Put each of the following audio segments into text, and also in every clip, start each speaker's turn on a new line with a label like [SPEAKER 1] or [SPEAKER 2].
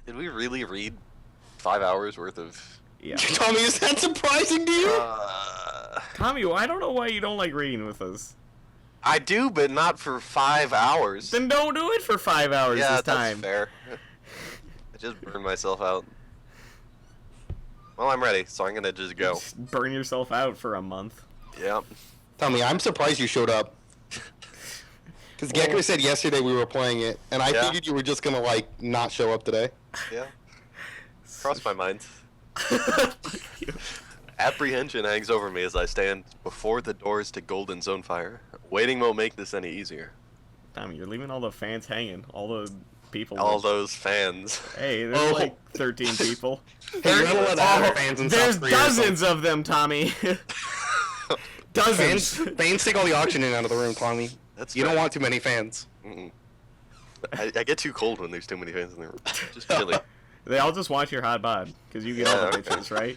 [SPEAKER 1] Did we really read 5 hours worth of...
[SPEAKER 2] Yeah.
[SPEAKER 3] Tommy, is that surprising to you?
[SPEAKER 2] Tommy, I don't know why you don't like reading with us.
[SPEAKER 1] I do, but not for 5 hours.
[SPEAKER 2] Then don't do it for 5 hours this time.
[SPEAKER 1] Yeah, that's fair. I just burned myself out. Well, I'm ready, so I'm gonna just go.
[SPEAKER 2] Just burn yourself out for a month.
[SPEAKER 1] Yeah.
[SPEAKER 3] Tommy, I'm surprised you showed up. Because Gecker said yesterday we were playing it, and I figured you were just gonna, like, not show up today.
[SPEAKER 1] Yeah. Crossed my mind. Apprehension hangs over me as I stand before the doors to Golden Zone Fire. Waiting won't make this any easier.
[SPEAKER 2] Tommy, you're leaving all the fans hanging. All the people.
[SPEAKER 1] All those fans.
[SPEAKER 2] Hey, there's like 13 people.
[SPEAKER 3] Hey, you're gonna let other fans in
[SPEAKER 2] There's
[SPEAKER 3] South Korea
[SPEAKER 2] dozens of them, Tommy. Dozens.
[SPEAKER 3] Fans take all the oxygen out of the room, Tommy.
[SPEAKER 1] That's
[SPEAKER 3] You don't want too many fans.
[SPEAKER 1] I get too cold when there's too many fans in the room. Just chilly.
[SPEAKER 2] They all just want your hot bod, because you get all the bitches, right?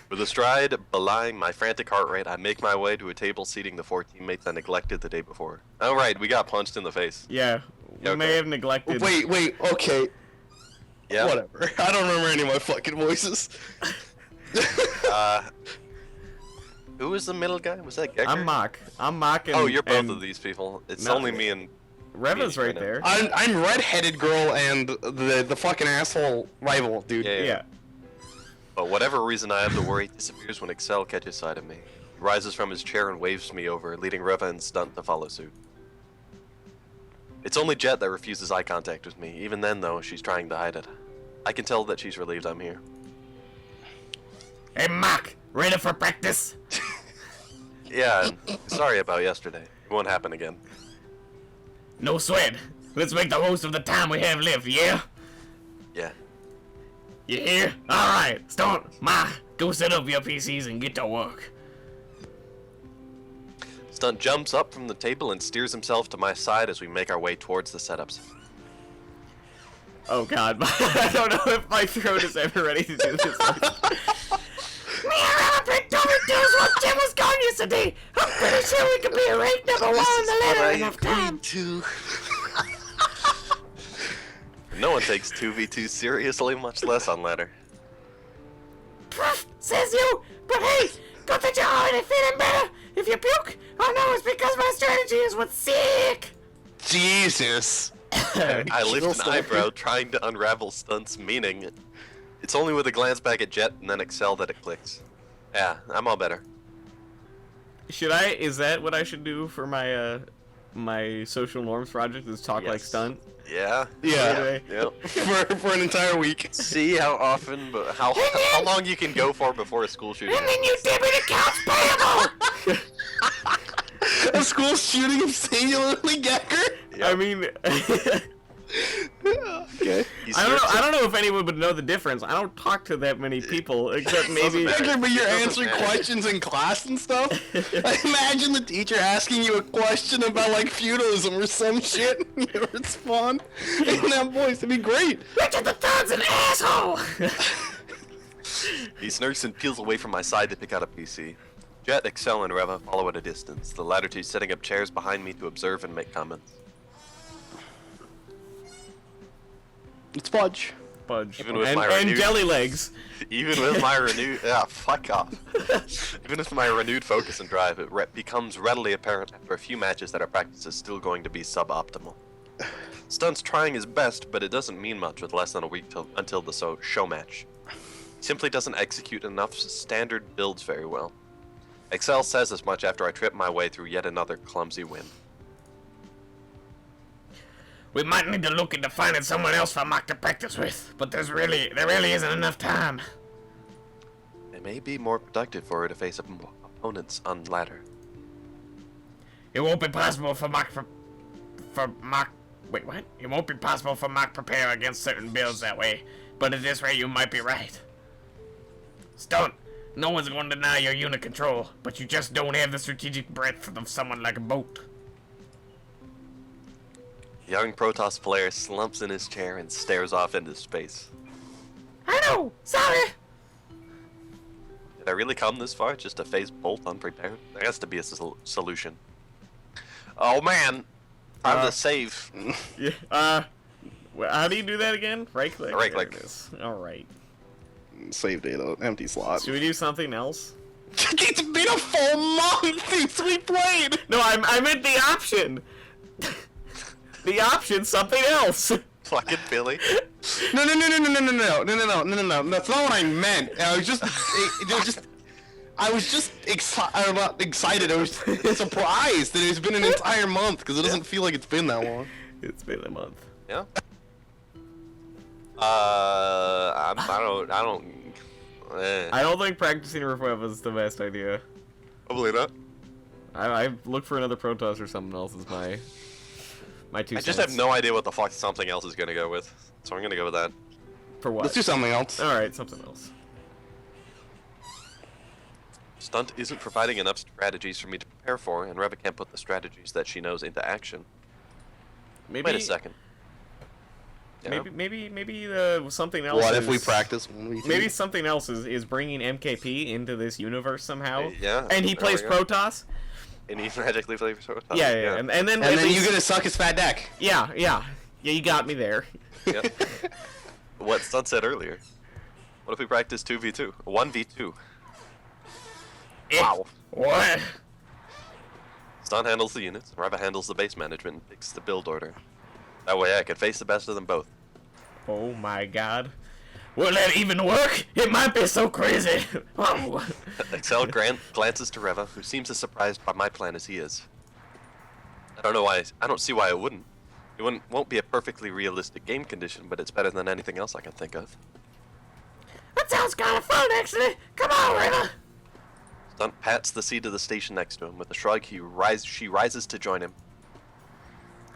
[SPEAKER 1] With a stride belying my frantic heart rate, I make my way to a table seating the 4 teammates I neglected the day before. Oh right, we got punched in the face.
[SPEAKER 2] Yeah, we may have neglected...
[SPEAKER 3] Wait, okay.
[SPEAKER 1] Yeah.
[SPEAKER 3] Whatever. I don't remember any of my fucking voices.
[SPEAKER 1] Who was the middle guy? Was that Gecker?
[SPEAKER 2] I'm Mach. I'm Mach and...
[SPEAKER 1] Oh, you're both of these people. It's
[SPEAKER 2] No.
[SPEAKER 1] only me and...
[SPEAKER 2] Reva's right there.
[SPEAKER 3] I'm redheaded girl and the fucking asshole rival, dude.
[SPEAKER 2] Yeah.
[SPEAKER 1] But whatever reason I have to worry disappears when Excel catches sight of me. He rises from his chair and waves me over, leading Reva and Stunt to follow suit. It's only Jet that refuses eye contact with me. Even then, though, she's trying to hide it. I can tell that she's relieved I'm here.
[SPEAKER 2] Hey, Mach! Ready for practice?
[SPEAKER 1] Yeah, and sorry about yesterday. It won't happen again.
[SPEAKER 2] No sweat. Let's make the most of the time we have left, yeah?
[SPEAKER 1] Yeah.
[SPEAKER 2] You hear? Alright, Stunt, Mach, go set up your PCs and get to work.
[SPEAKER 1] Stunt jumps up from the table and steers himself to my side as we make our way towards the setups.
[SPEAKER 2] Oh god, I don't know if my throat is ever ready to do this. Me and Robert told me to what Jim was gone yesterday. I'm pretty sure we could be ranked number 1 on the ladder in enough time.
[SPEAKER 1] No one takes 2v2 seriously, much less on ladder.
[SPEAKER 2] Pruff, says you, but hey, good that you're already feeling better. If you puke, oh no, it's because my strategy is what's sick.
[SPEAKER 3] Jesus.
[SPEAKER 1] I lift an eyebrow, trying to unravel Stunt's meaning. It's only with a glance back at Jet and then Excel that it clicks. Yeah, I'm all better.
[SPEAKER 2] Is that what I should do for my my social norms project, is talk like Stunt?
[SPEAKER 1] Yeah.
[SPEAKER 3] Yeah.
[SPEAKER 1] Yep.
[SPEAKER 3] for an entire week.
[SPEAKER 1] See how often, but how long you can go for before a school shooting.
[SPEAKER 2] And then you debit accounts payable!
[SPEAKER 3] A school shooting of singularly Gecker?
[SPEAKER 1] Yep.
[SPEAKER 2] I mean...
[SPEAKER 3] Okay.
[SPEAKER 2] I don't know if anyone would know the difference. I don't talk to that many people, except maybe...
[SPEAKER 3] Gecker, but you're
[SPEAKER 1] Doesn't
[SPEAKER 3] answering
[SPEAKER 1] matter.
[SPEAKER 3] questions in class and stuff? I imagine the teacher asking you a question about, like, feudalism or some shit, and you respond in that voice. It'd be great.
[SPEAKER 2] Richard the Third's an asshole!
[SPEAKER 1] He smirks and peels away from my side to pick out a PC. Jet, Excel, and Reva follow at a distance, the latter two setting up chairs behind me to observe and make comments.
[SPEAKER 3] It's Fudge.
[SPEAKER 2] Fudge.
[SPEAKER 1] Even with
[SPEAKER 2] and,
[SPEAKER 1] my
[SPEAKER 2] and
[SPEAKER 1] renewed-
[SPEAKER 2] jelly legs.
[SPEAKER 1] Even with my renewed... fuck off. Even with my renewed focus and drive, it becomes readily apparent after a few matches that our practice is still going to be suboptimal. Stunt's trying his best, but it doesn't mean much with less than a week until the show match. He simply doesn't execute enough standard builds very well. Excel says as much after I trip my way through yet another clumsy win.
[SPEAKER 2] We might need to look into finding someone else for Mach to practice with, but there really isn't enough time.
[SPEAKER 1] It may be more productive for her to face opponents on ladder.
[SPEAKER 2] It won't be possible for Mach Wait, what? It won't be possible for Mach prepare against certain builds that way, but at this rate you might be right. Stunt, no one's going to deny your unit control, but you just don't have the strategic breadth of someone like a boat.
[SPEAKER 1] Young Protoss player slumps in his chair and stares off into space.
[SPEAKER 2] I know! Sorry!
[SPEAKER 1] Did I really come this far just to face Bolt unprepared? There has to be a solution. Oh man! Time to save.
[SPEAKER 2] Yeah, How do you do that again? Right click.
[SPEAKER 1] Right
[SPEAKER 2] There
[SPEAKER 1] click.
[SPEAKER 2] it is. All right.
[SPEAKER 3] Save data, empty slot.
[SPEAKER 2] Should we do something else?
[SPEAKER 3] It's been a full month since we played!
[SPEAKER 2] No, I meant the option. The option, something else.
[SPEAKER 1] Fucking Billy.
[SPEAKER 3] No. That's not what I meant. I was just, I was just excited. I was surprised that it's been an entire month because it doesn't feel like it's been that long.
[SPEAKER 2] It's been a month.
[SPEAKER 1] Yeah. I
[SPEAKER 2] don't think practicing Refuev is the best idea.
[SPEAKER 1] Probably not.
[SPEAKER 2] I look for another Protoss or something else is my 2
[SPEAKER 1] I just
[SPEAKER 2] cents.
[SPEAKER 1] have no idea what the fuck something else is gonna go with, so I'm gonna go with that.
[SPEAKER 2] For what?
[SPEAKER 3] Let's do something else.
[SPEAKER 2] Alright, something else.
[SPEAKER 1] Stunt isn't providing enough strategies for me to prepare for, and Reva can't put the strategies that she knows into action.
[SPEAKER 2] Maybe.
[SPEAKER 1] Wait a second. Yeah.
[SPEAKER 2] Maybe something else.
[SPEAKER 3] What if we
[SPEAKER 2] is-
[SPEAKER 3] practice 1v2?
[SPEAKER 2] Maybe something else is bringing MKP into this universe somehow.
[SPEAKER 1] Yeah.
[SPEAKER 2] And he
[SPEAKER 1] there
[SPEAKER 2] plays
[SPEAKER 1] we go.
[SPEAKER 2] Protoss.
[SPEAKER 1] And he magically plays Protoss.
[SPEAKER 2] Yeah. And then
[SPEAKER 3] And
[SPEAKER 2] at
[SPEAKER 3] then
[SPEAKER 2] least-
[SPEAKER 3] you get to suck his fat deck.
[SPEAKER 2] Yeah, you got me there.
[SPEAKER 1] Yeah. What Stunt said earlier. What if we practice 2v2? 1v2. Wow.
[SPEAKER 2] What?
[SPEAKER 1] Stunt handles the units, Reva handles the base management and picks the build order. That way I could face the best of them both.
[SPEAKER 2] Oh my god. Will that even work? It might be so crazy. Oh.
[SPEAKER 1] Excel glances to Reva, who seems as surprised by my plan as he is. I don't see why it wouldn't. It won't be a perfectly realistic game condition, but it's better than anything else I can think of.
[SPEAKER 2] That sounds kind of fun, actually. Come on, Reva.
[SPEAKER 1] Stunt pats the seat of the station next to him. With a shrug, she rises to join him.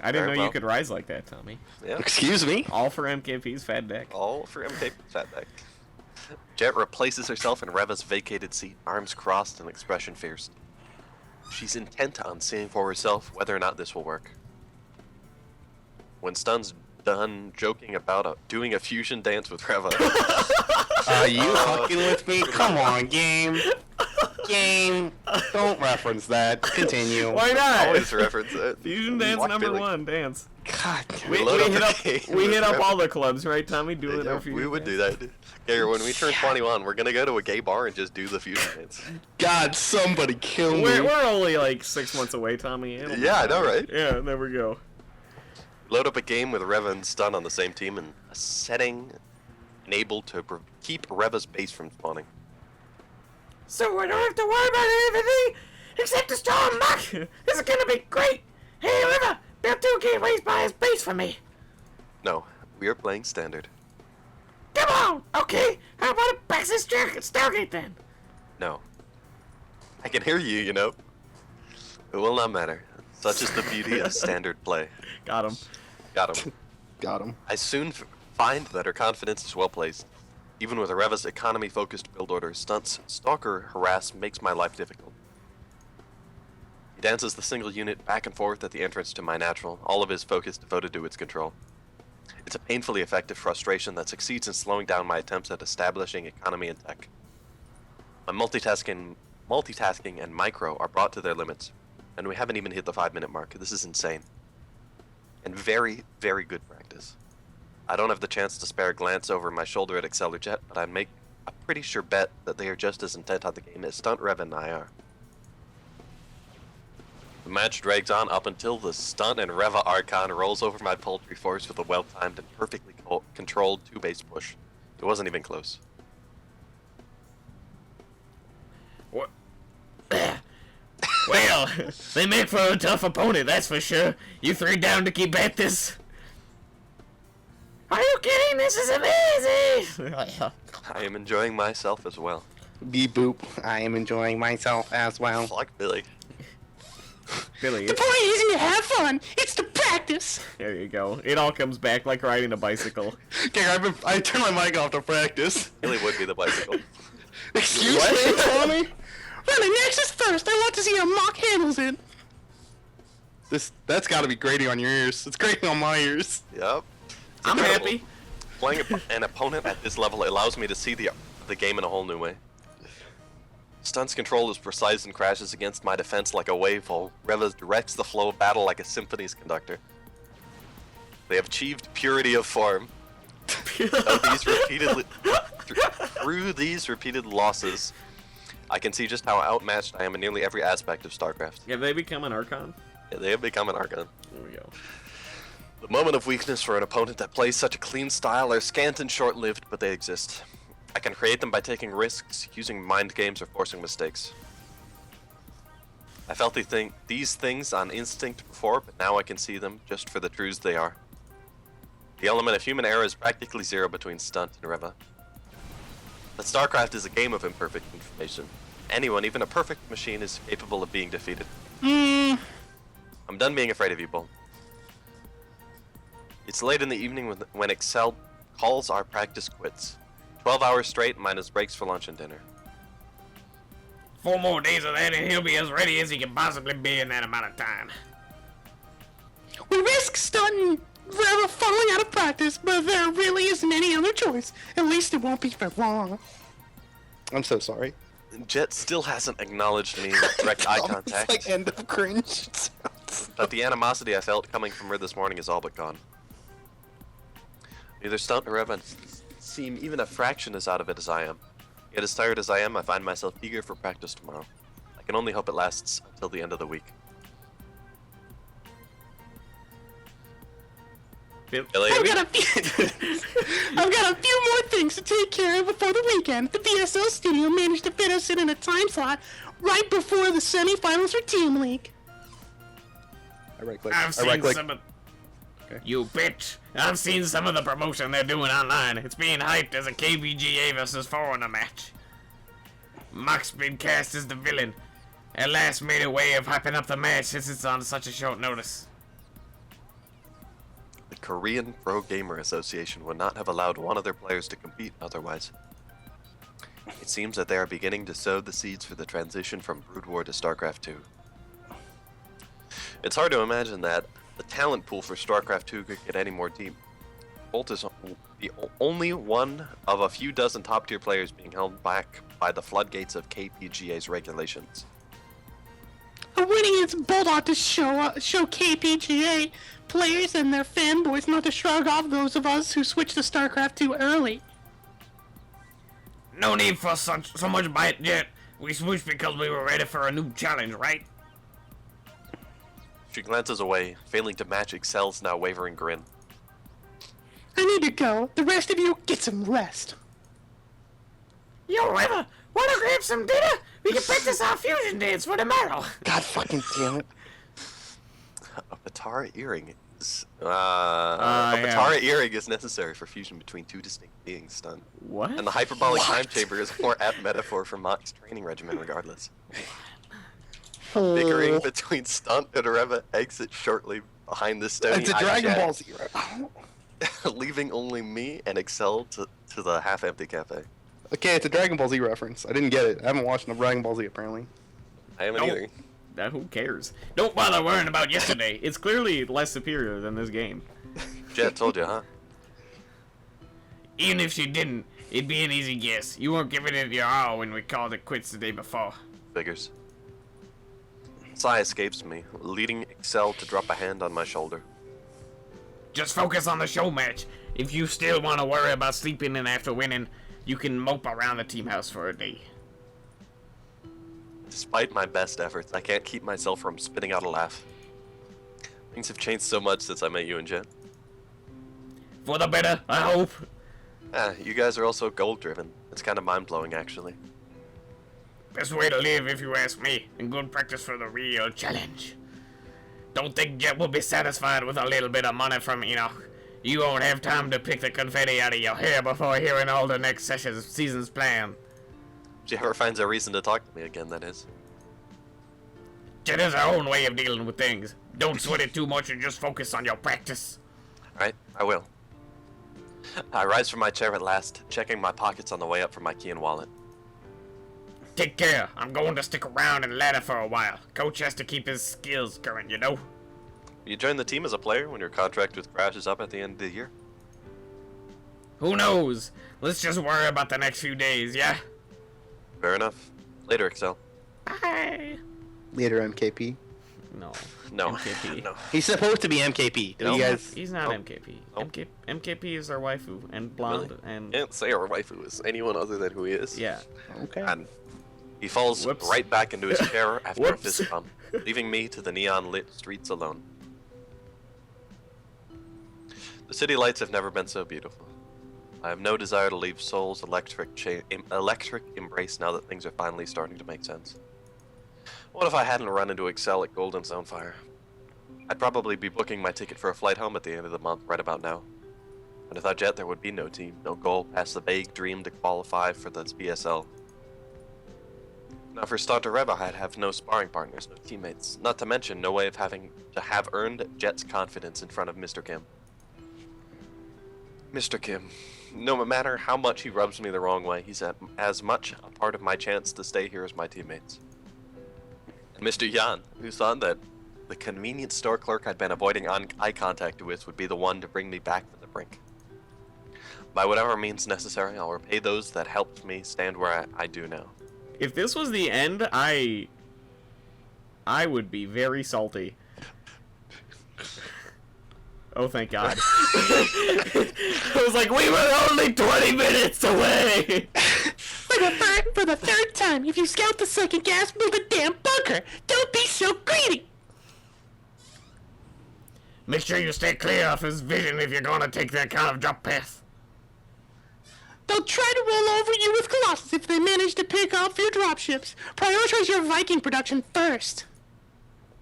[SPEAKER 2] I didn't
[SPEAKER 1] Very
[SPEAKER 2] know
[SPEAKER 1] well.
[SPEAKER 2] you could rise like that, Tommy.
[SPEAKER 1] Yeah.
[SPEAKER 3] Excuse me?
[SPEAKER 2] All for MKP's fat deck.
[SPEAKER 1] All for MK Fat Deck. Jet replaces herself in Reva's vacated seat, arms crossed and expression fierce. She's intent on seeing for herself whether or not this will work. When Stun's done joking about doing a fusion dance with Reva,
[SPEAKER 3] Are you fucking with me? Come on, game. Game. Don't reference that. Continue.
[SPEAKER 2] Why not?
[SPEAKER 1] always reference it.
[SPEAKER 2] Fusion dance
[SPEAKER 1] Fuck
[SPEAKER 2] number
[SPEAKER 1] Billy.
[SPEAKER 2] 1, dance.
[SPEAKER 3] God.
[SPEAKER 2] We
[SPEAKER 1] load up
[SPEAKER 2] hit
[SPEAKER 1] the
[SPEAKER 2] up
[SPEAKER 1] game
[SPEAKER 2] we
[SPEAKER 1] with
[SPEAKER 2] hit up
[SPEAKER 1] Reva.
[SPEAKER 2] all the clubs, right, Tommy? Doing
[SPEAKER 1] Yeah,
[SPEAKER 2] our fusion
[SPEAKER 1] we would
[SPEAKER 2] dance?
[SPEAKER 1] do that. Okay, when we turn 21, we're gonna go to a gay bar and just do the fusion dance.
[SPEAKER 3] God, somebody kill me.
[SPEAKER 2] We're only like 6 months away, Tommy. It'll be
[SPEAKER 1] Yeah, I know,
[SPEAKER 2] fine.
[SPEAKER 1] right?
[SPEAKER 2] Yeah, there we go.
[SPEAKER 1] Load up a game with Reva and Stun on the same team and a setting enabled to keep Reva's base from spawning.
[SPEAKER 2] So we don't have to worry about anything except the storm Mach. This is gonna be great. Hey, River, build 2 gateways by his base for me.
[SPEAKER 1] No, we are playing standard.
[SPEAKER 2] Come on. Okay, how about a Praxis Stargate then?
[SPEAKER 1] No. I can hear you, you know. It will not matter. Such is the beauty of standard play.
[SPEAKER 2] Got him.
[SPEAKER 1] Got him.
[SPEAKER 3] Got him.
[SPEAKER 1] I soon find that her confidence is well placed. Even with Reva's economy-focused build order, Stunt's stalker harass makes my life difficult. He dances the single unit back and forth at the entrance to my natural, all of his focus devoted to its control. It's a painfully effective frustration that succeeds in slowing down my attempts at establishing economy and tech. My multitasking and micro are brought to their limits, and we haven't even hit the 5-minute mark. This is insane. And very, very good practice. I don't have the chance to spare a glance over my shoulder at Excel or Jet, but I make a pretty sure bet that they are just as intent on the game as Stunt, Rev, and I are. The match drags on up until the Stunt and Reva Archon rolls over my poultry force with a well-timed and perfectly controlled 2-base push. It wasn't even close.
[SPEAKER 2] What? Well, they make for a tough opponent, that's for sure. You 3 down to keep at this? Are you kidding? This is amazing!
[SPEAKER 1] I am enjoying myself as well.
[SPEAKER 3] Beep boop. I am enjoying myself as well.
[SPEAKER 1] Fuck Billy.
[SPEAKER 2] Billy,
[SPEAKER 3] The point isn't to have fun, it's to practice.
[SPEAKER 2] there you go. It all comes back like riding a bicycle.
[SPEAKER 3] Okay, I turned my mic off to practice.
[SPEAKER 1] Billy would be the bicycle.
[SPEAKER 3] Excuse me, Tommy? Running Nexus first, I want to see how Mach handles it. That's gotta be grating on your ears. It's grating on my ears.
[SPEAKER 1] Yep.
[SPEAKER 2] I'm
[SPEAKER 1] Incredible.
[SPEAKER 2] happy.
[SPEAKER 1] Playing an opponent at this level allows me to see the game in a whole new way. Stunt's control is precise and crashes against my defense like a wave, while Reva directs the flow of battle like a symphony's conductor. They have achieved purity of form. Through these repeated losses, I can see just how outmatched I am in nearly every aspect of StarCraft.
[SPEAKER 2] Have they become an Archon?
[SPEAKER 1] Yeah, they have become an Archon.
[SPEAKER 2] There we go.
[SPEAKER 1] The moment of weakness for an opponent that plays such a clean style are scant and short-lived, but they exist. I can create them by taking risks, using mind games, or forcing mistakes. I felt these things on instinct before, but now I can see them just for the truths they are. The element of human error is practically zero between Stunt and Reva. But StarCraft is a game of imperfect information. Anyone, even a perfect machine, is capable of being defeated. I'm done being afraid of you, Bull. It's late in the evening when Excel calls our practice quits. 12 hours straight minus breaks for lunch and dinner.
[SPEAKER 2] 4 more days of that and he'll be as ready as he can possibly be in that amount of time.
[SPEAKER 3] We risk stunting Reva falling out of practice, but there really isn't any other choice. At least it won't be for long. I'm so sorry.
[SPEAKER 1] Jet still hasn't acknowledged me with direct eye contact.
[SPEAKER 3] It's like end of cringe.
[SPEAKER 1] But the animosity I felt coming from her this morning is all but gone. Neither Stunt nor Reva seem even a fraction as out of it as I am. Yet as tired as I am, I find myself eager for practice tomorrow. I can only hope it lasts until the end of the week.
[SPEAKER 3] I've got a few more things to take care of before the weekend. The BSL studio managed to fit us in a time slot right before the semifinals for Team League.
[SPEAKER 2] I've seen some of... You bitch! I've seen some of the promotion they're doing online. It's being hyped as a KBGA vs. Foreigner match. Mach's been cast as the villain. At last made a way of hyping up the match since it's on such a short notice.
[SPEAKER 1] The Korean Pro Gamer Association would not have allowed one of their players to compete otherwise. It seems that they are beginning to sow the seeds for the transition from Brood War to StarCraft 2. It's hard to imagine that the talent pool for StarCraft 2 could get any more deep. Bolt is the only one of a few dozen top-tier players being held back by the floodgates of KPGA's regulations.
[SPEAKER 3] A win against Bolt ought to show KPGA players and their fanboys not to shrug off those of us who switched to StarCraft 2 early.
[SPEAKER 2] No need for so much bite yet. We switched because we were ready for a new challenge, right?
[SPEAKER 1] She glances away, failing to match Excel's now wavering grin.
[SPEAKER 3] I need to go. The rest of you get some rest.
[SPEAKER 2] Yo, Reva, wanna grab some dinner? We can practice our fusion dance for tomorrow.
[SPEAKER 3] God fucking damn it.
[SPEAKER 1] A Batara earring is Batara earring is necessary for fusion between two distinct beings, Stunt.
[SPEAKER 2] What?
[SPEAKER 1] And the hyperbolic time chamber is a more apt metaphor for Mach's training regimen regardless. Bickering between Stunt and Reva exit shortly behind the stony
[SPEAKER 3] It's a Dragon Ball Z,
[SPEAKER 1] leaving only me and Excel to the half-empty cafe.
[SPEAKER 3] Okay, it's a Dragon Ball Z reference. I didn't get it. I haven't watched enough Dragon Ball Z, apparently.
[SPEAKER 1] I haven't either.
[SPEAKER 2] Who cares? Don't bother worrying about yesterday. It's clearly less superior than this game.
[SPEAKER 1] Jet told you, huh?
[SPEAKER 2] Even if she didn't, it'd be an easy guess. You weren't giving it your all when we called it quits the day before.
[SPEAKER 1] Figures. Sigh escapes me, leading Excel to drop a hand on my shoulder.
[SPEAKER 2] Just focus on the show match. If you still want to worry about sleeping in after winning, you can mope around the team house for a day.
[SPEAKER 1] Despite my best efforts, I can't keep myself from spitting out a laugh. Things have changed so much since I met you and Jet.
[SPEAKER 2] For the better, I hope.
[SPEAKER 1] You guys are also goal-driven. It's kind of mind-blowing, actually.
[SPEAKER 2] Best way to live, if you ask me, and good practice for the real challenge. Don't think Jet will be satisfied with a little bit of money from Enoch. You won't have time to pick the confetti out of your hair before hearing all the next season's plan.
[SPEAKER 1] If she ever finds a reason to talk to me again, that is.
[SPEAKER 2] Jet has her own way of dealing with things. Don't sweat it too much and just focus on your practice.
[SPEAKER 1] Alright, I will. I rise from my chair at last, checking my pockets on the way up from my key and wallet.
[SPEAKER 2] Take care. I'm going to stick around and ladder for a while. Coach has to keep his skills current, you know?
[SPEAKER 1] You join the team as a player when your contract with Crash is up at the end of the year?
[SPEAKER 2] Who knows? Let's just worry about the next few days, yeah?
[SPEAKER 1] Fair enough. Later, Excel.
[SPEAKER 2] Bye.
[SPEAKER 3] Later, MKP.
[SPEAKER 2] No.
[SPEAKER 1] No.
[SPEAKER 2] MKP.
[SPEAKER 1] No.
[SPEAKER 3] He's supposed to be MKP.
[SPEAKER 1] No.
[SPEAKER 3] You guys...
[SPEAKER 2] He's not
[SPEAKER 1] Nope.
[SPEAKER 2] MKP.
[SPEAKER 1] Nope.
[SPEAKER 2] MKP is our waifu and blonde
[SPEAKER 1] Really?
[SPEAKER 2] and
[SPEAKER 1] Can't say our waifu is anyone other than who he is.
[SPEAKER 2] yeah.
[SPEAKER 3] Okay.
[SPEAKER 1] And he falls
[SPEAKER 2] Whoops.
[SPEAKER 1] right back into his chair after a
[SPEAKER 2] Whoops.
[SPEAKER 1] fist bump, leaving me to the neon-lit streets alone. The city lights have never been so beautiful. I have no desire to leave Seoul's electric embrace now that things are finally starting to make sense. What if I hadn't run into Excel at Golden Zonefire? I'd probably be booking my ticket for a flight home at the end of the month right about now. And without Jet, there would be no team, no goal past the vague dream to qualify for the BSL. Now for Starter Reva, I'd have no sparring partners, no teammates, not to mention no way of having to have earned Jet's confidence in front of Mr. Kim. Mr. Kim, no matter how much he rubs me the wrong way, he's as much a part of my chance to stay here as my teammates. And Mr. Yan, who thought that the convenience store clerk I'd been avoiding eye contact with would be the one to bring me back from the brink. By whatever means necessary, I'll repay those that helped me stand where I do now.
[SPEAKER 2] If this was the end, I would be very salty. Oh, thank God. I was like, we were only 20 minutes away!
[SPEAKER 4] For the third time, if you scout the second gas, build a damn bunker! Don't be so greedy!
[SPEAKER 2] Make sure you stay clear of his vision if you're gonna take that kind of drop path.
[SPEAKER 4] They'll try to roll over you with Colossus if they manage to pick off your dropships. Prioritize your Viking production first.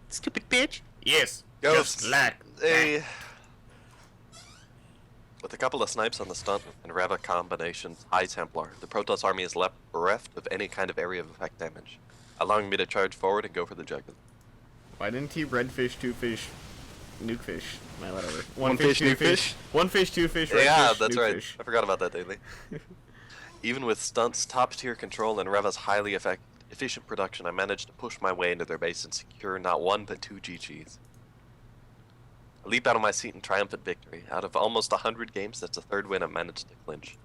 [SPEAKER 4] Stupid bitch.
[SPEAKER 2] Yes,
[SPEAKER 1] Ghosts.
[SPEAKER 2] just like
[SPEAKER 1] Hey. With a couple of snipes on the stunt and Reva combinations High Templar, the Protoss army is left bereft of any kind of area of effect damage, allowing me to charge forward and go for the jugular.
[SPEAKER 2] Why didn't he red fish, two fish, nuke fish? Whatever.
[SPEAKER 3] One fish,
[SPEAKER 2] two
[SPEAKER 3] nuke fish?
[SPEAKER 2] One fish, two fish, red
[SPEAKER 1] Yeah,
[SPEAKER 2] fish,
[SPEAKER 1] that's
[SPEAKER 2] nuke
[SPEAKER 1] right.
[SPEAKER 2] fish.
[SPEAKER 1] I forgot about that, Daily. Even with stunts, top-tier control, and Reva's highly efficient production, I managed to push my way into their base and secure not one but 2 GGs. I leap out of my seat in triumphant victory. Out of almost 100 games, that's the third win I've managed to clinch.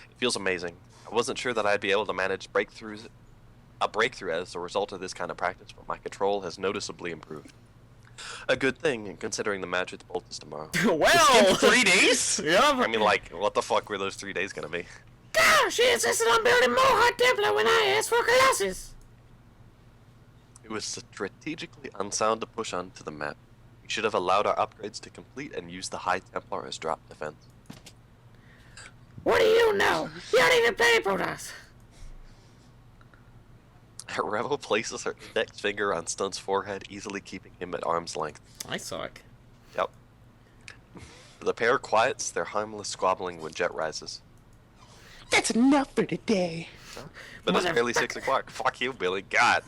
[SPEAKER 1] It feels amazing. I wasn't sure that I'd be able to manage a breakthrough as a result of this kind of practice, but my control has noticeably improved. A good thing, considering the match with Bolt is tomorrow.
[SPEAKER 2] Well,
[SPEAKER 3] 3 days?
[SPEAKER 2] yeah,
[SPEAKER 1] I mean, like, what the fuck were those 3 days gonna be?
[SPEAKER 4] Gosh, she insisted on building more Hot Templar when I asked for Colossus.
[SPEAKER 1] It was strategically unsound to push onto the map. We should have allowed our upgrades to complete and used the High Templar as drop defense.
[SPEAKER 4] What do you know? You don't even play Protoss.
[SPEAKER 1] Revo places her index finger on Stunt's forehead, easily keeping him at arm's length.
[SPEAKER 2] I suck.
[SPEAKER 1] Yep. The pair quiets their harmless squabbling when Jet rises.
[SPEAKER 4] That's enough for today.
[SPEAKER 1] But it's barely 6 o'clock. Fuck you, Billy. God.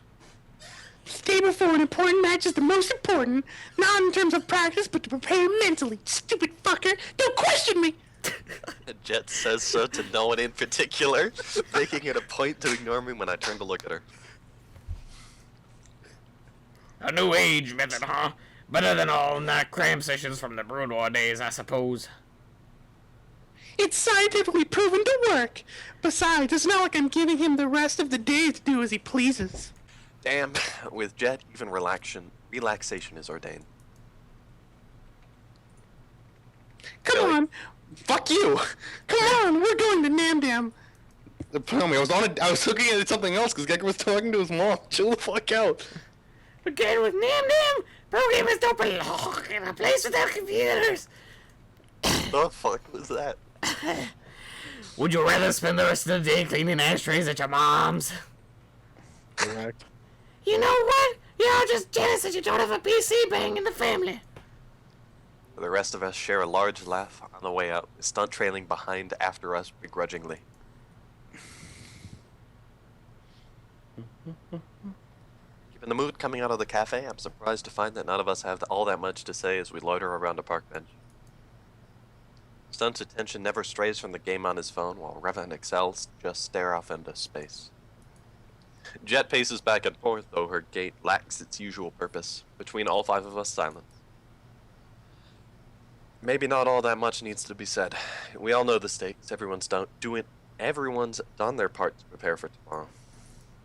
[SPEAKER 4] Stay before an important match is the most important, not in terms of practice, but to prepare mentally. Stupid fucker, don't question me!
[SPEAKER 1] Jet says so to no one in particular, making it a point to ignore me when I turn to look at her.
[SPEAKER 2] A new age method, huh? Better than all night cram sessions from the Brood War days, I suppose.
[SPEAKER 4] It's scientifically proven to work. Besides, it's not like I'm giving him the rest of the day to do as he pleases.
[SPEAKER 1] Damn, with Jet, even relaxation is ordained.
[SPEAKER 4] Come
[SPEAKER 1] Really?
[SPEAKER 4] on,
[SPEAKER 3] Fuck you!
[SPEAKER 4] come on, we're going to Namdam.
[SPEAKER 3] Tell me, I was looking at something else because Gekker was talking to his mom. Chill the fuck out.
[SPEAKER 4] Again with Namdam? Programmers don't belong in a place without computers.
[SPEAKER 1] The fuck was that?
[SPEAKER 2] Would you rather spend the rest of the day cleaning ashtrays at your mom's?
[SPEAKER 3] Correct.
[SPEAKER 4] You know what? You're all just jealous that you don't have a PC bang in the family.
[SPEAKER 1] The rest of us share a large laugh on the way out, with Stunt trailing behind after us begrudgingly. Given the mood coming out of the cafe, I'm surprised to find that none of us have all that much to say as we loiter around a park bench. Stunt's attention never strays from the game on his phone, while Reva and Excel just stare off into space. Jet paces back and forth, though her gait lacks its usual purpose. Between all 5 of us, silence. Maybe not all that much needs to be said. We all know the stakes. Everyone's done their part to prepare for tomorrow.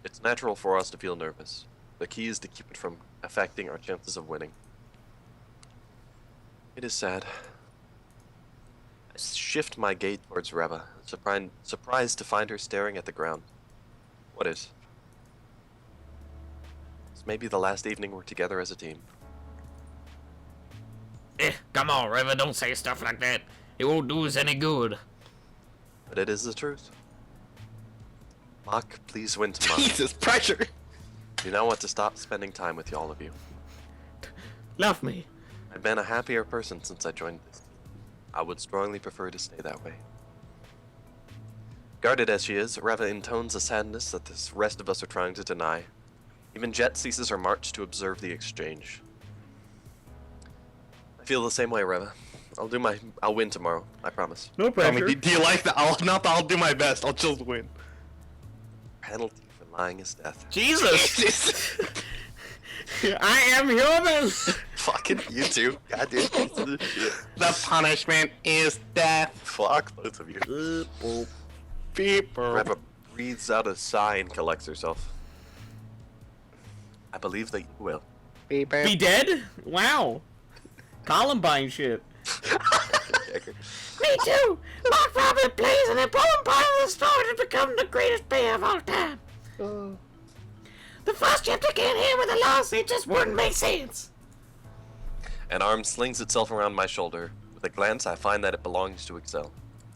[SPEAKER 1] It's natural for us to feel nervous. The key is to keep it from affecting our chances of winning. It is sad. I shift my gait towards Reva, surprised to find her staring at the ground. What is? This may be the last evening we're together as a team.
[SPEAKER 2] Come on, River, don't say stuff like that. It won't do us any good.
[SPEAKER 1] But it is the truth. Mach, please win tomorrow.
[SPEAKER 3] Jesus, pressure.
[SPEAKER 1] Do now want to stop spending time with all of you.
[SPEAKER 2] Love me.
[SPEAKER 1] I've been a happier person since I joined this team. I would strongly prefer to stay that way. Guarded as she is, Reva intones a sadness that the rest of us are trying to deny. Even Jet ceases her march to observe the exchange. I feel the same way, Reva. I'll win tomorrow, I promise.
[SPEAKER 2] No
[SPEAKER 3] I
[SPEAKER 2] pressure.
[SPEAKER 3] mean, do you like that? I'll do my best. I'll just win.
[SPEAKER 1] Penalty for lying is death.
[SPEAKER 2] Jesus! I am human!
[SPEAKER 1] Fucking you two. Goddamn piece of shit.
[SPEAKER 3] The punishment is death.
[SPEAKER 1] Fuck both of you.
[SPEAKER 3] People.
[SPEAKER 1] Reva breathes out a sigh and collects herself. I believe that you will.
[SPEAKER 2] Be dead? Wow. Columbine shit. Me too! Mark Robin plays an important part of the story to become the greatest player of all time. The first chapter can't end with a loss, it just wouldn't make sense.
[SPEAKER 1] An arm slings itself around my shoulder. With a glance, I find that it belongs to Excel.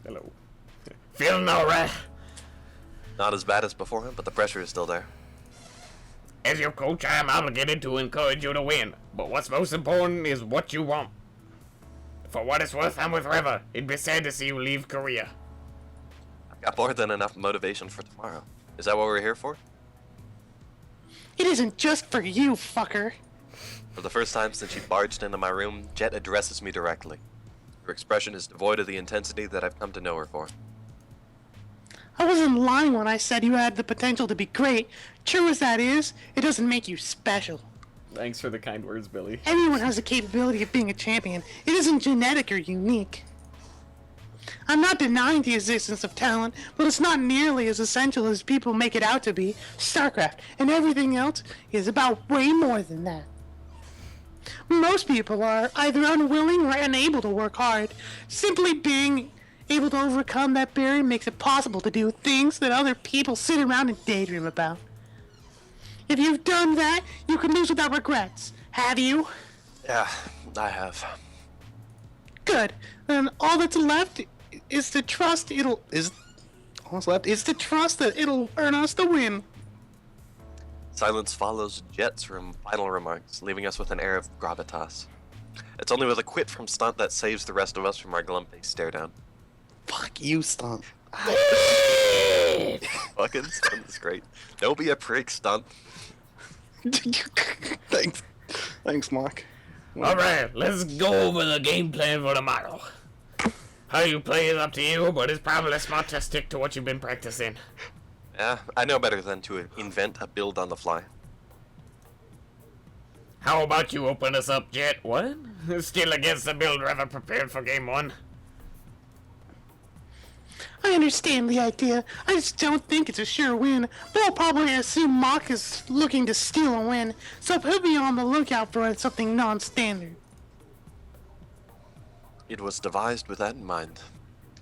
[SPEAKER 2] Hello. Feeling alright.
[SPEAKER 1] Not as bad as beforehand, but the pressure is still there.
[SPEAKER 2] As your coach, I am obligated to encourage you to win. But what's most important is what you want. For what it's worth, I'm with River. It'd be sad to see you leave Korea.
[SPEAKER 1] I've got more than enough motivation for tomorrow. Is that what we're here for?
[SPEAKER 4] It isn't just for you, fucker.
[SPEAKER 1] For the first time since she barged into my room, Jet addresses me directly. Her expression is devoid of the intensity that I've come to know her for.
[SPEAKER 4] I wasn't lying when I said you had the potential to be great. True as that is, it doesn't make you special.
[SPEAKER 2] Thanks for the kind words, Billy.
[SPEAKER 4] Everyone has the capability of being a champion. It isn't genetic or unique. I'm not denying the existence of talent, but it's not nearly as essential as people make it out to be. StarCraft and everything else is about way more than that. Most people are either unwilling or unable to work hard. Simply being able to overcome that barrier makes it possible to do things that other people sit around and daydream about. If you've done that, you can lose without regrets. Have you?
[SPEAKER 1] Yeah, I have.
[SPEAKER 4] Good. Then all that's left is to trust is to trust that it'll earn us the win.
[SPEAKER 1] Silence follows Jet's final remarks, leaving us with an air of gravitas. It's only with a quit from Stunt that saves the rest of us from our glum-faced stare-down.
[SPEAKER 3] Fuck you, Stunt.
[SPEAKER 1] Fucking Stunt is great. Don't be a prick, Stunt.
[SPEAKER 3] Thanks, Mark.
[SPEAKER 2] Alright, let's go over the game plan for tomorrow. How you play is up to you, but it's probably smart to stick to what you've been practicing.
[SPEAKER 1] Yeah, I know better than to invent a build on the fly.
[SPEAKER 2] How about you open us up, Jet? What? Still against the build River prepared for game 1?
[SPEAKER 4] I understand the idea. I just don't think it's a sure win. But I'll probably assume Mach is looking to steal a win, so he'll be on the lookout for something non-standard.
[SPEAKER 1] It was devised with that in mind.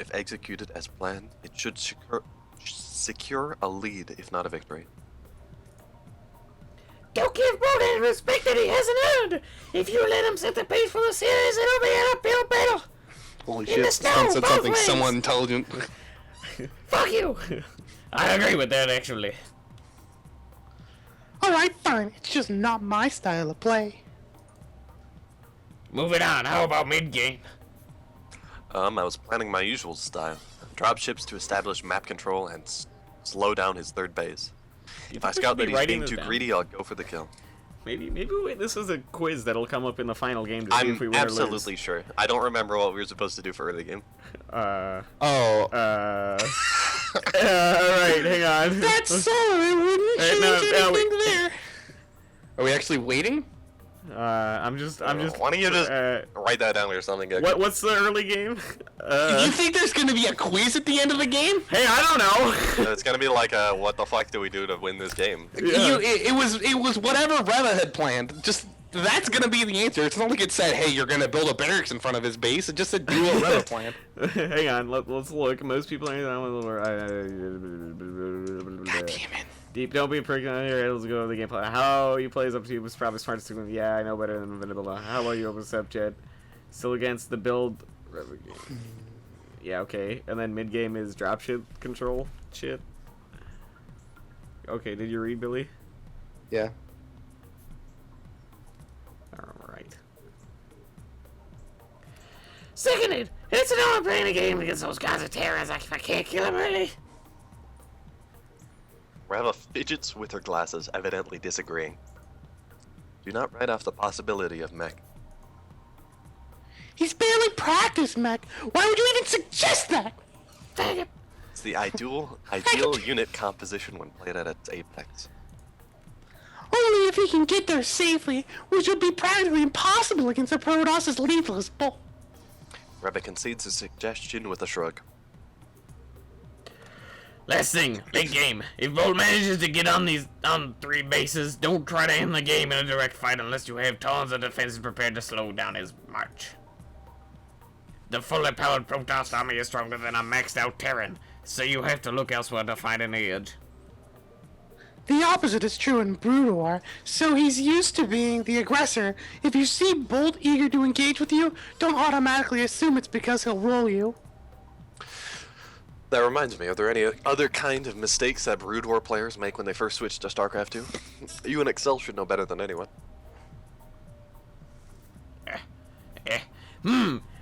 [SPEAKER 1] If executed as planned, it should secure a lead, if not a victory.
[SPEAKER 2] Don't give Broden respect that he hasn't earned. If you let him set the pace for the series, it'll be an uphill battle.
[SPEAKER 3] Holy
[SPEAKER 2] In the
[SPEAKER 3] shit,
[SPEAKER 2] snow,
[SPEAKER 3] Stunt said
[SPEAKER 2] both
[SPEAKER 3] something
[SPEAKER 2] ways.
[SPEAKER 3] somewhat intelligent.
[SPEAKER 2] Fuck you. I agree with that, actually.
[SPEAKER 4] Alright, fine. It's just not my style of play.
[SPEAKER 2] Moving on, how about mid-game?
[SPEAKER 1] I was planning my usual style. Drop ships to establish map control and slow down his third base. If I scout that he's being too greedy, I'll go for the kill.
[SPEAKER 2] Maybe this is a quiz that'll come up in the final game to see if we
[SPEAKER 1] I'm
[SPEAKER 2] win
[SPEAKER 1] absolutely sure. I don't remember what we were supposed to do for early game.
[SPEAKER 2] or lose.
[SPEAKER 3] Oh.
[SPEAKER 2] Alright, hang on.
[SPEAKER 4] That's so. It wouldn't change anything there.
[SPEAKER 3] Are we actually waiting?
[SPEAKER 2] I'm just.
[SPEAKER 1] Why don't you just write that down or something?
[SPEAKER 2] What's the early game?
[SPEAKER 3] You think there's gonna be a quiz at the end of the game?
[SPEAKER 2] Hey, I don't know.
[SPEAKER 1] It's gonna be like, what the fuck do we do to win this game?
[SPEAKER 2] Yeah.
[SPEAKER 3] It was whatever Reva had planned. Just that's gonna be the answer. It's not like it said, "Hey, you're gonna build a barracks in front of his base." It just said, "Do what Reva planned."
[SPEAKER 2] Hang on, let's look. Most people are
[SPEAKER 3] God damn it.
[SPEAKER 2] Deep, don't be a prick on here. Let's go to the gameplay. How you play is up to you. It's probably smart to yeah, I know better than Vanilla. How well you open up, Jed? Still against the build. Yeah, okay. And then mid game is dropship control shit. Okay, did you read, Billy?
[SPEAKER 3] Yeah.
[SPEAKER 2] Alright. Seconded! It's an hour playing a game against those guys of terrorists. I can't kill them early.
[SPEAKER 1] Reva fidgets with her glasses, evidently disagreeing. Do not write off the possibility of mech.
[SPEAKER 4] He's barely practiced, Mech. Why would you even suggest that? Dang it.
[SPEAKER 1] It's the ideal unit composition when played at its apex.
[SPEAKER 4] Only if he can get there safely, which would be practically impossible against a Protoss' lethalist bull.
[SPEAKER 1] Reva concedes a suggestion with a shrug.
[SPEAKER 2] Last thing, late game. If Bolt manages to get on 3 bases, don't try to end the game in a direct fight unless you have tons of defenses prepared to slow down his march. The fully powered Protoss army is stronger than a maxed out Terran, so you have to look elsewhere to find an edge.
[SPEAKER 4] The opposite is true in Brood War, so he's used to being the aggressor. If you see Bolt eager to engage with you, don't automatically assume it's because he'll roll you.
[SPEAKER 1] That reminds me, are there any other kind of mistakes that Brood War players make when they first switch to StarCraft 2? You and Excel should know better than anyone.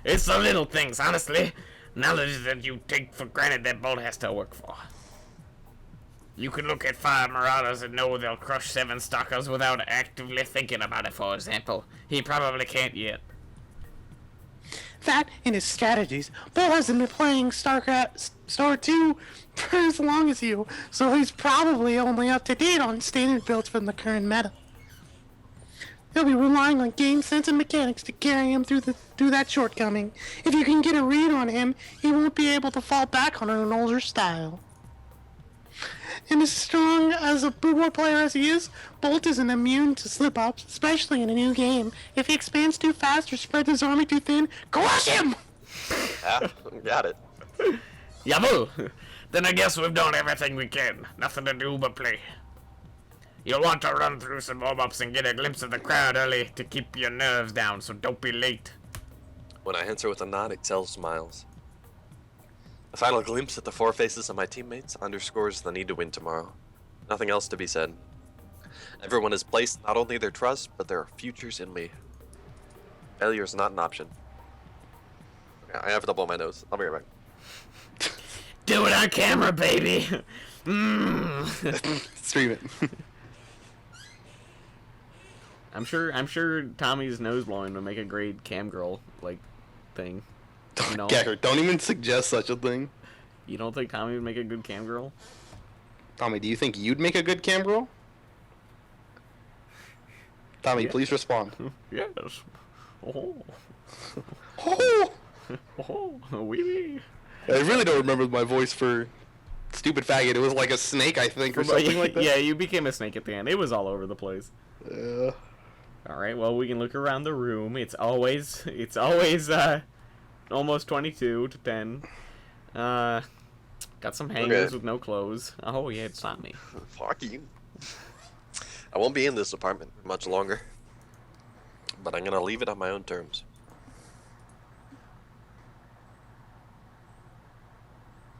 [SPEAKER 2] It's the little things, honestly. Knowledge that you take for granted that Bolt has to work for. You can look at 5 Marauders and know they'll crush 7 Stalkers without actively thinking about it, for example. He probably can't yet.
[SPEAKER 4] That and his strategies. Bolt hasn't been playing StarCraft Star 2 for as long as you, so he's probably only up to date on standard builds from the current meta. He'll be relying on game sense and mechanics to carry him through that shortcoming. If you can get a read on him, he won't be able to fall back on an older style. And as strong as a Brood War player as he is, Bolt isn't immune to slip-ups, especially in a new game. If he expands too fast or spreads his army too thin, crush him!
[SPEAKER 1] Ah, got it.
[SPEAKER 2] Yabu! Then I guess we've done everything we can. Nothing to do but play. You'll want to run through some warm-ups and get a glimpse of the crowd early to keep your nerves down, so don't be late.
[SPEAKER 1] When I answer with a nod, Excel smiles. A final glimpse at the 4 faces of my teammates underscores the need to win tomorrow. Nothing else to be said. Everyone has placed not only their trust, but their futures in me. Failure is not an option. Okay, I have to blow my nose. I'll be right back.
[SPEAKER 2] Do it on camera, baby!
[SPEAKER 3] Stream it.
[SPEAKER 2] I'm sure Tommy's nose blowing would make a great cam girl like thing. You know?
[SPEAKER 3] Gacker, don't even suggest such a thing.
[SPEAKER 2] You don't think Tommy would make a good cam girl?
[SPEAKER 3] Tommy, do you think you'd make a good cam girl? Tommy,
[SPEAKER 2] Yeah.
[SPEAKER 3] please respond.
[SPEAKER 2] Yes. Oh.
[SPEAKER 3] Oh,
[SPEAKER 2] Oh. Wee wee.
[SPEAKER 3] I really don't remember my voice for stupid faggot. It was like a snake, I think, or something like that.
[SPEAKER 2] Yeah, you became a snake at the end. It was all over the place.
[SPEAKER 3] Yeah.
[SPEAKER 2] All right. Well, we can look around the room. It's always almost 22 to 10. Got some hangers with no clothes. Oh yeah, it's not me.
[SPEAKER 1] Fuck you. I won't be in this apartment for much longer. But I'm gonna leave it on my own terms.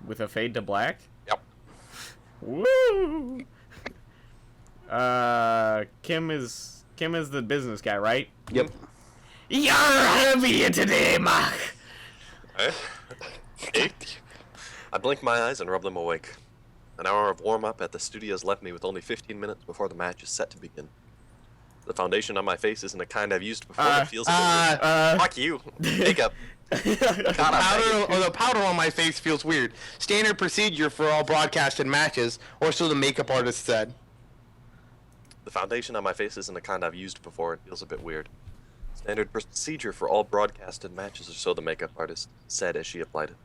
[SPEAKER 2] With a fade to black?
[SPEAKER 1] Yep.
[SPEAKER 2] Woo! Kim is the business guy, right?
[SPEAKER 3] Yep.
[SPEAKER 2] You're heavier today, Mach!
[SPEAKER 1] Eh? Eh? I blink my eyes and rub them awake. An hour of warm-up at the studio's left me with only 15 minutes before the match is set to begin. The foundation on my face isn't the kind I've used before that feels fuck you. Makeup.
[SPEAKER 3] The powder on my face feels weird. Standard procedure for all broadcasted matches, or so the makeup artist said.
[SPEAKER 1] The foundation on my face isn't the kind I've used before. It feels a bit weird. Standard procedure for all broadcasted matches, or so the makeup artist said as she applied it.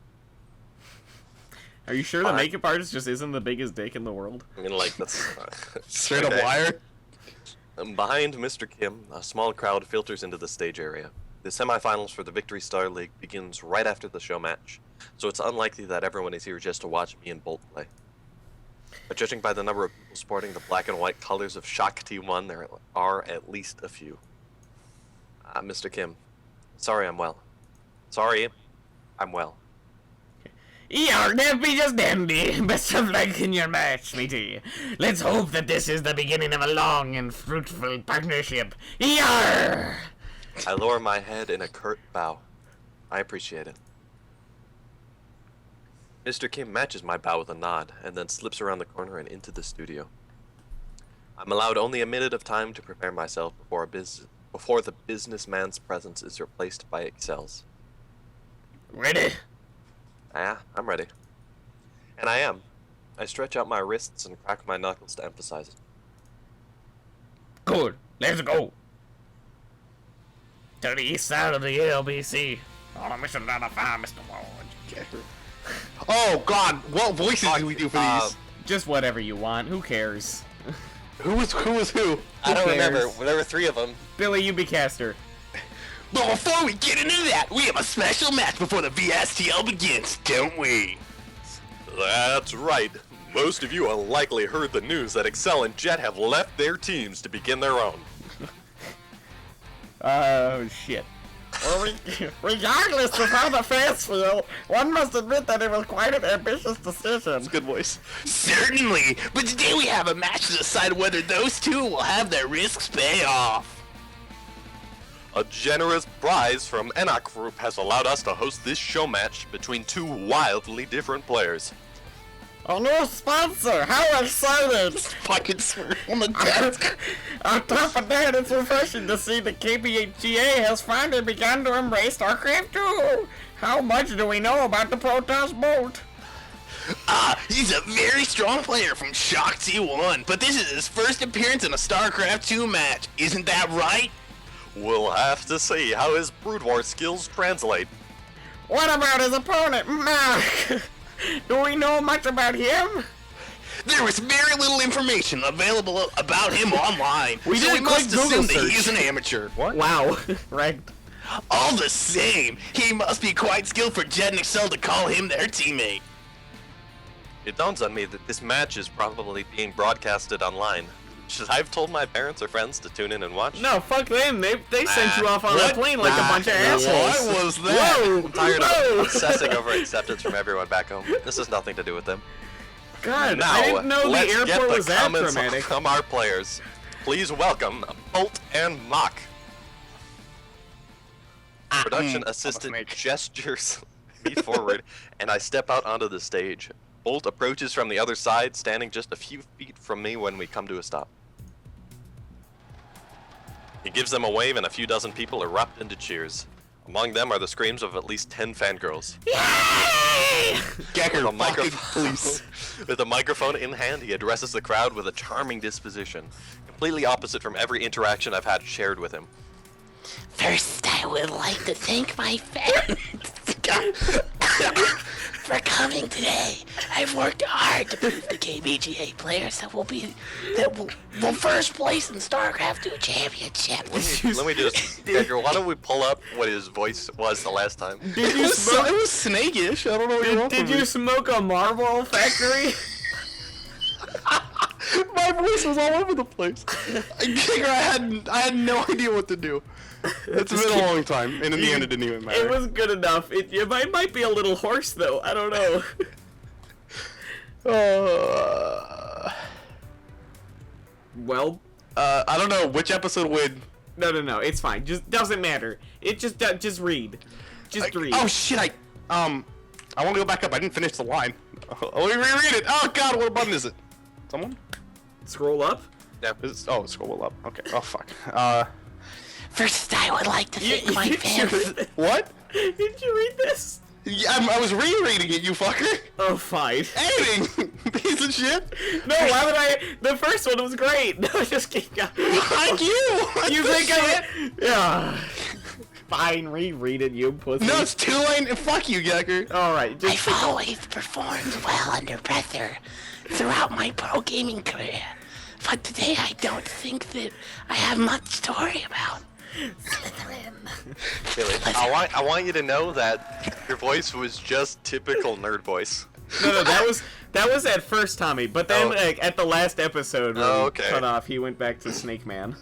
[SPEAKER 2] Are you sure the makeup artist just isn't the biggest dick in the world?
[SPEAKER 1] I mean, like, that's...
[SPEAKER 3] Straight up
[SPEAKER 1] okay.
[SPEAKER 3] liar.
[SPEAKER 1] Behind Mr. Kim, a small crowd filters into the stage area. The semifinals for the Victory Star League begins right after the show match, so it's unlikely that everyone is here just to watch me and Bolt play. But judging by the number of people sporting the black and white colors of Shock T1, there are at least a few. Mr. Kim, sorry I'm well. Sorry, I'm well.
[SPEAKER 2] Yarr, that be just dandy. Best of luck in your match, matey. Let's hope that this is the beginning of a long and fruitful partnership. Yarr!
[SPEAKER 1] I lower my head in a curt bow. I appreciate it. Mr. Kim matches my bow with a nod, and then slips around the corner and into the studio. I'm allowed only a minute of time to prepare myself before the businessman's presence is replaced by Excel's.
[SPEAKER 2] Ready?
[SPEAKER 1] Ah, I'm ready. And I am. I stretch out my wrists and crack my knuckles to emphasize it.
[SPEAKER 2] Good. Let's go. To the east side of the LBC. On a mission down to find Mr. Ward.
[SPEAKER 3] Oh God, what voices do we do for these?
[SPEAKER 2] Just whatever you want. Who cares?
[SPEAKER 3] Who was who?
[SPEAKER 1] I don't
[SPEAKER 2] cares?
[SPEAKER 1] remember. There were 3 of them.
[SPEAKER 2] Billy, you be caster.
[SPEAKER 3] But before we get into that, we have a special match before the VSTL begins, don't we?
[SPEAKER 1] That's right. Most of you unlikely heard the news that Excel and Jet have left their teams to begin their own.
[SPEAKER 2] Oh, shit. Well, regardless of how the fans feel, one must admit that it was quite an ambitious decision.
[SPEAKER 3] Good voice. Certainly, but today we have a match to decide whether those two will have their risks pay off.
[SPEAKER 1] A generous prize from Enoch Group has allowed us to host this show match between 2 wildly different players.
[SPEAKER 2] A new sponsor! How excited!
[SPEAKER 3] Fucking swear on the desk.
[SPEAKER 2] On top of that, it's refreshing to see the KBHGA has finally begun to embrace StarCraft 2! How much do we know about the Protoss Bolt?
[SPEAKER 3] He's a very strong player from Shock T1, but this is his first appearance in a StarCraft 2 match. Isn't that right?
[SPEAKER 1] We'll have to see how his Brood War skills translate.
[SPEAKER 2] What about his opponent, Mach? Do we know much about him?
[SPEAKER 3] There was very little information available about him online,
[SPEAKER 2] We
[SPEAKER 3] must assume that
[SPEAKER 2] search.
[SPEAKER 3] he is an amateur. What?
[SPEAKER 2] Wow. Right.
[SPEAKER 3] All the same, he must be quite skilled for Jet and Excel to call him their teammate.
[SPEAKER 1] It dawns on me that this match is probably being broadcasted online. Should I have told my parents or friends to tune in and watch?
[SPEAKER 2] No, fuck them. They sent you off on
[SPEAKER 3] what?
[SPEAKER 2] a plane like a bunch of assholes.
[SPEAKER 3] What was that?
[SPEAKER 2] Whoa!
[SPEAKER 1] I'm tired
[SPEAKER 2] Whoa.
[SPEAKER 1] of obsessing over acceptance from everyone back home. This has nothing to do with them.
[SPEAKER 2] God,
[SPEAKER 1] Now,
[SPEAKER 2] I didn't know the
[SPEAKER 1] let's get
[SPEAKER 2] airport
[SPEAKER 1] the
[SPEAKER 2] was that
[SPEAKER 1] comments
[SPEAKER 2] dramatic.
[SPEAKER 1] from our players. Please welcome Bolt and Mach. Production assistant
[SPEAKER 3] snake.
[SPEAKER 1] gestures me forward, and I step out onto the stage. Bolt approaches from the other side, standing just a few feet from me when we come to a stop. He gives them a wave, and a few dozen people erupt into cheers. Among them are the screams of at least 10 fangirls.
[SPEAKER 3] Gecker,
[SPEAKER 1] With a
[SPEAKER 3] fucking police.
[SPEAKER 1] With a microphone in hand, he addresses the crowd with a charming disposition, completely opposite from every interaction I've had shared with him.
[SPEAKER 4] First, I would like to thank my fans for coming today. I've worked hard to prove the KBGA players that will first place in StarCraft 2 Championship.
[SPEAKER 1] Let me just, Edgar, why don't we pull up what his voice was the last time?
[SPEAKER 2] Did
[SPEAKER 3] It
[SPEAKER 2] you
[SPEAKER 3] was,
[SPEAKER 2] smoke?
[SPEAKER 3] it was snake-ish. I don't know what you want
[SPEAKER 2] Did
[SPEAKER 3] from
[SPEAKER 2] you
[SPEAKER 3] me.
[SPEAKER 2] smoke a Marvel factory?
[SPEAKER 3] My voice was all over the place. Gecker, I had no idea what to do. It's been a long time, and in the end, it didn't even matter.
[SPEAKER 2] It was good enough. It might be a little hoarse though. I don't know. Well,
[SPEAKER 3] I don't know which episode would.
[SPEAKER 2] no. It's fine. Just doesn't matter. It just read. Just read.
[SPEAKER 3] Oh shit! I want to go back up. I didn't finish the line. Oh, let me reread it. Oh god, what button is it? Someone?
[SPEAKER 2] Scroll up.
[SPEAKER 1] Yeah.
[SPEAKER 3] Scroll up. Okay. Oh fuck.
[SPEAKER 4] First, I would like to thank my fans.
[SPEAKER 3] What?
[SPEAKER 2] Did you read this?
[SPEAKER 3] Yeah, I was rereading it, you fucker.
[SPEAKER 2] Oh, fine.
[SPEAKER 3] Editing, piece of shit.
[SPEAKER 2] No, why would I? The first one was great. No, just keep going.
[SPEAKER 3] Fuck you.
[SPEAKER 2] You think I? Yeah. Fine, reread it, you pussy.
[SPEAKER 3] No, it's 2 line. Fuck you, Gecker.
[SPEAKER 2] All right, just
[SPEAKER 4] I've always performed well under pressure throughout my pro gaming career, but today I don't think that I have much to worry about.
[SPEAKER 1] Really, I want you to know that your voice was just typical nerd voice.
[SPEAKER 2] no, that was at first, Tommy. But then like, at the last episode, when we cut off, he went back to Snake Man.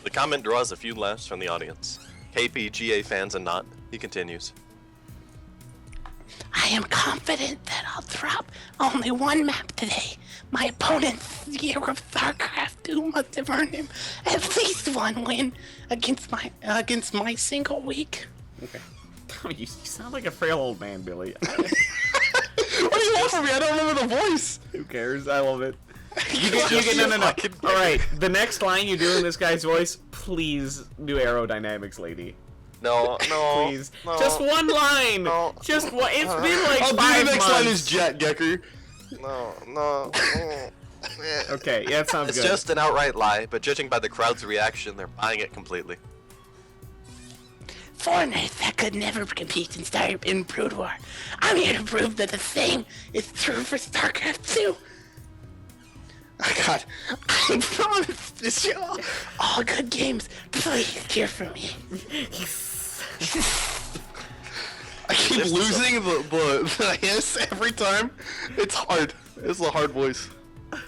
[SPEAKER 1] The comment draws a few laughs from the audience. KPGA fans and not. He continues.
[SPEAKER 4] I am confident that I'll drop only one map today. My opponent's year of StarCraft 2 must have earned him at least one win against my single week.
[SPEAKER 2] Okay. Tommy, you sound like a frail old man, Billy.
[SPEAKER 3] What do you want from me? I don't remember the voice.
[SPEAKER 2] Who cares? I love it. You get no. All right, the next line you do in this guy's voice, please do aerodynamics, lady.
[SPEAKER 1] No,
[SPEAKER 2] Please,
[SPEAKER 1] no,
[SPEAKER 2] just one line.
[SPEAKER 1] no.
[SPEAKER 2] Just one. It's been like
[SPEAKER 3] I'll
[SPEAKER 2] 5
[SPEAKER 3] do the next
[SPEAKER 2] months.
[SPEAKER 3] line is Jet, Gecker.
[SPEAKER 1] No.
[SPEAKER 2] Okay, yeah, that sounds
[SPEAKER 1] It's
[SPEAKER 2] good.
[SPEAKER 1] just an outright lie, but judging by the crowd's reaction, they're buying it completely.
[SPEAKER 4] Foreigners that could never compete in Brood War. I'm here to prove that the same is true for StarCraft 2.
[SPEAKER 3] Oh, God.
[SPEAKER 4] I promise to show all good games. Please hear from me.
[SPEAKER 3] I keep losing the hiss every time. It's hard. It's a hard voice.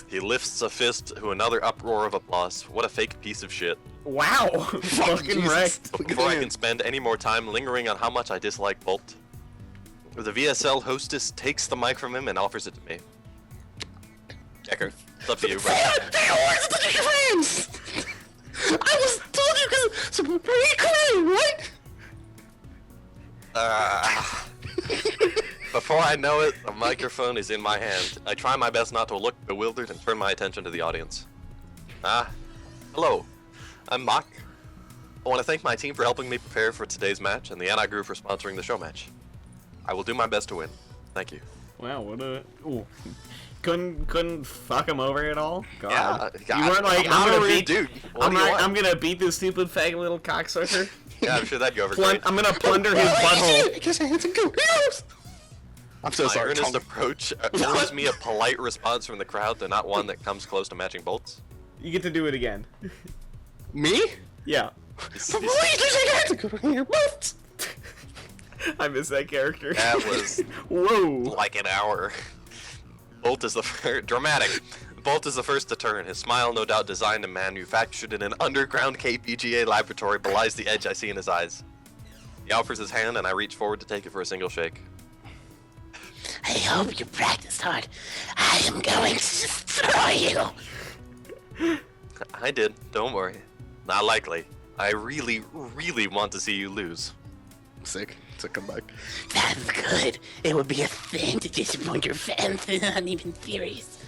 [SPEAKER 1] He lifts a fist to another uproar of applause. What a fake piece of shit.
[SPEAKER 2] Wow, fucking
[SPEAKER 3] Jesus.
[SPEAKER 2] wrecked.
[SPEAKER 1] Before I can spend any more time lingering on how much I dislike Bolt, the VSL hostess takes the mic from him and offers it to me. Decker, it's up to you, bro.
[SPEAKER 3] I was told you guys some pretty clear, right?
[SPEAKER 1] Before I know it, the microphone is in my hand. I try my best not to look bewildered and turn my attention to the audience. Hello. I'm Mach. I want to thank my team for helping me prepare for today's match and the Anti Group for sponsoring the show match. I will do my best to win. Thank you.
[SPEAKER 2] Wow, what a. Ooh. Couldn't fuck him over at all. God.
[SPEAKER 1] Yeah,
[SPEAKER 2] You weren't like, I'm gonna beat.
[SPEAKER 1] dude. What do you want?
[SPEAKER 2] I'm gonna beat this stupid fag little cocksucker.
[SPEAKER 1] Yeah, I'm sure that'd go over great.
[SPEAKER 2] I'm gonna plunder his butthole.
[SPEAKER 3] I guess I had to go. I'm so
[SPEAKER 1] My
[SPEAKER 3] sorry.
[SPEAKER 1] earnest
[SPEAKER 3] Tom.
[SPEAKER 1] approach earns me a polite response from the crowd, though not one that comes close to matching Bolt's.
[SPEAKER 2] You get to do it again.
[SPEAKER 3] Me?
[SPEAKER 2] Yeah. I miss that character.
[SPEAKER 1] That was
[SPEAKER 2] Whoa.
[SPEAKER 1] like an hour. Bolt is the first. Dramatic. Bolt is the first to turn. His smile, no doubt designed and manufactured in an underground KPGA laboratory, belies the edge I see in his eyes. He offers his hand, and I reach forward to take it for a single shake.
[SPEAKER 4] I hope you practiced hard. I am going to destroy you.
[SPEAKER 1] I did. Don't worry. Not likely. I really, really want to see you lose.
[SPEAKER 3] Sick. To come back.
[SPEAKER 4] That's good. It would be a sin to disappoint your fans. They're not even serious.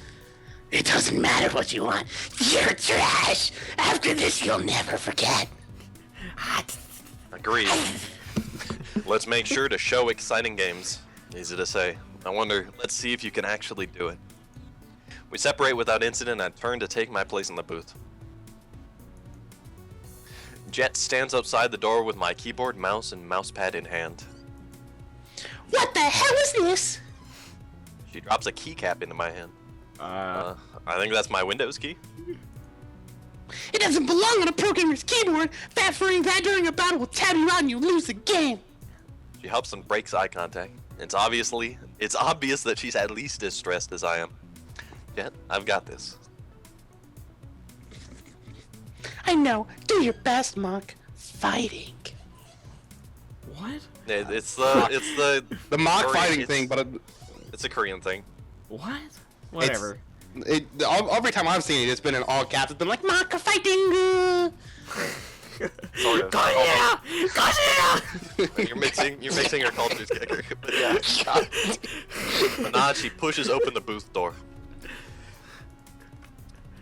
[SPEAKER 4] It doesn't matter what you want. You're trash. After this, you'll never forget.
[SPEAKER 1] Agreed. Let's make sure to show exciting games. Easy to say. I wonder, let's see if you can actually do it. We separate without incident, and I turn to take my place in the booth. Jet stands outside the door with my keyboard, mouse, and mousepad in hand.
[SPEAKER 4] What the hell is this?
[SPEAKER 1] She drops a keycap into my hand. I think that's my Windows key.
[SPEAKER 4] It doesn't belong on a programmer's keyboard. Buffering that during a battle will tab you out and you lose the game.
[SPEAKER 1] She helps and breaks eye contact. It's obvious that she's at least as stressed as I am. Jet, I've got this.
[SPEAKER 4] I know. Do your best, Mach. Fighting.
[SPEAKER 2] What?
[SPEAKER 1] It's the
[SPEAKER 3] The mock
[SPEAKER 1] Korean-
[SPEAKER 3] fighting
[SPEAKER 1] it's-
[SPEAKER 3] thing, but
[SPEAKER 1] It's a Korean thing.
[SPEAKER 2] What? Whatever.
[SPEAKER 3] every time I've seen it, it's been in all caps. It's been like Mach fighting.
[SPEAKER 1] Sort of.
[SPEAKER 2] Godzilla! Godzilla!
[SPEAKER 1] You're mixing your cultures, Kicker. But yeah. But nah, she pushes open the booth door.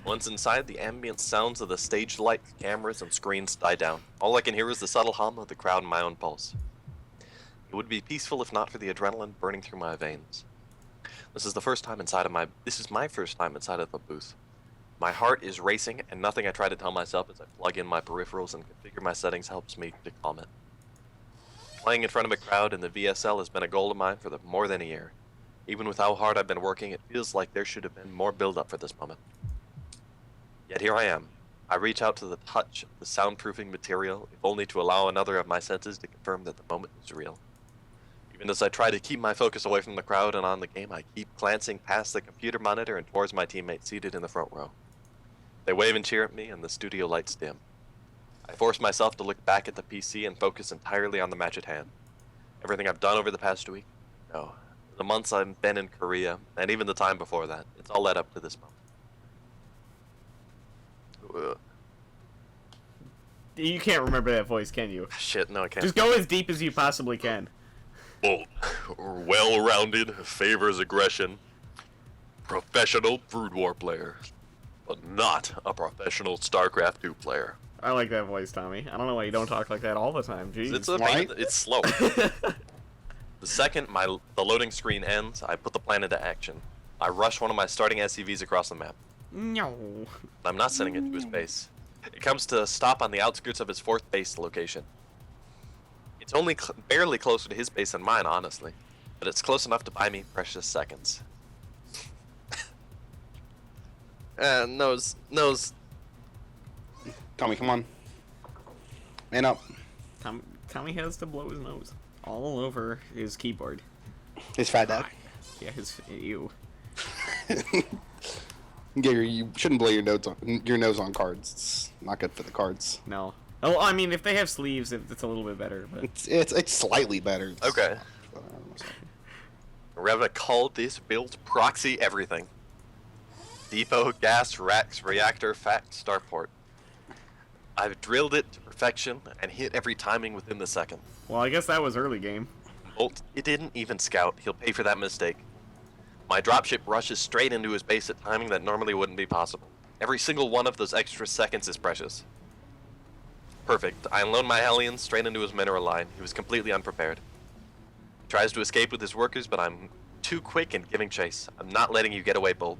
[SPEAKER 1] Once inside, the ambient sounds of the stage lights, cameras, and screens die down. All I can hear is the subtle hum of the crowd and my own pulse. It would be peaceful if not for the adrenaline burning through my veins. This is my first time inside of the booth. My heart is racing, and nothing I try to tell myself as I plug in my peripherals and configure my settings helps me to calm it. Playing in front of a crowd in the VSL has been a goal of mine for more than a year. Even with how hard I've been working, it feels like there should have been more build-up for this moment. Yet here I am. I reach out to the touch of the soundproofing material, if only to allow another of my senses to confirm that the moment is real. Even as I try to keep my focus away from the crowd and on the game, I keep glancing past the computer monitor and towards my teammates seated in the front row. They wave and cheer at me, and the studio lights dim. I force myself to look back at the PC and focus entirely on the match at hand. Everything I've done over the past week? No. The months I've been in Korea, and even the time before that, it's all led up to this moment. Ugh.
[SPEAKER 2] You can't remember that voice, can you?
[SPEAKER 1] Shit, no I can't.
[SPEAKER 2] Just go as deep as you possibly can.
[SPEAKER 1] Bolt, well-rounded, favors aggression, professional Brood War player, but not a professional StarCraft 2 player.
[SPEAKER 2] I like that voice, Tommy. I don't know why you don't talk like that all the time. Jeez.
[SPEAKER 1] It's slow. The second the loading screen ends, I put the plan into action. I rush one of my starting SCVs across the map.
[SPEAKER 2] No.
[SPEAKER 1] I'm not sending it to his base. It comes to a stop on the outskirts of his 4th base location. It's only barely closer to his base than mine, honestly, but it's close enough to buy me precious seconds. Nose.
[SPEAKER 3] Tommy, come on. Man up.
[SPEAKER 2] Tommy has to blow his nose all over his keyboard.
[SPEAKER 3] His fat dad.
[SPEAKER 2] Yeah, ew.
[SPEAKER 3] You shouldn't blow your nose on cards. It's not good for the cards.
[SPEAKER 2] No. Oh, I mean, if they have sleeves, it's a little bit better. But
[SPEAKER 3] It's slightly better.
[SPEAKER 1] Okay. We're gonna call this build proxy everything. Depot, gas, racks, reactor, fact, starport. I've drilled it to perfection and hit every timing within the second.
[SPEAKER 2] Well, I guess that was early game.
[SPEAKER 1] Bolt, it didn't even scout. He'll pay for that mistake. My dropship rushes straight into his base at timing that normally wouldn't be possible. Every single one of those extra seconds is precious. Perfect. I unload my Hellions straight into his mineral line. He was completely unprepared. He tries to escape with his workers, but I'm too quick in giving chase. I'm not letting you get away, Bolt.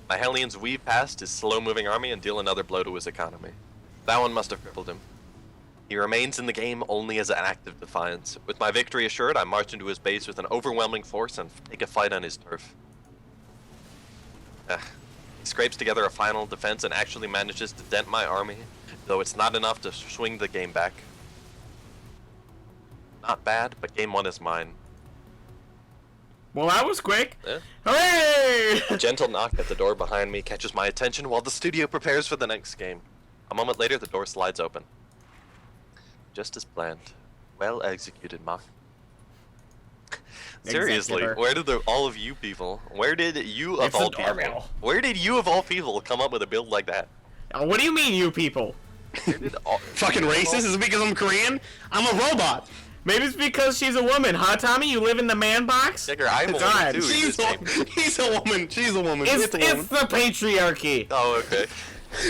[SPEAKER 1] My Hellions weave past his slow-moving army and deal another blow to his economy. That one must have crippled him. He remains in the game only as an act of defiance. With my victory assured, I march into his base with an overwhelming force and take a fight on his turf. He scrapes together a final defense and actually manages to dent my army, though it's not enough to swing the game back. Not bad, but game 1 is mine.
[SPEAKER 2] Well, that was quick.
[SPEAKER 1] Yeah.
[SPEAKER 2] Hooray!
[SPEAKER 1] A gentle knock at the door behind me catches my attention while the studio prepares for the next game. A moment later, the door slides open. Just as planned. Well executed, Mach. Seriously, where did where did you of all people come up with a build like that?
[SPEAKER 2] What do you mean, you people?
[SPEAKER 3] Fucking racist? Is it because I'm Korean? I'm a robot.
[SPEAKER 2] Maybe it's because she's a woman, huh, Tommy? You live in the man box?
[SPEAKER 1] Digger, I'm a woman too.
[SPEAKER 3] He's a woman. She's a woman.
[SPEAKER 2] It's the patriarchy.
[SPEAKER 1] Oh, okay.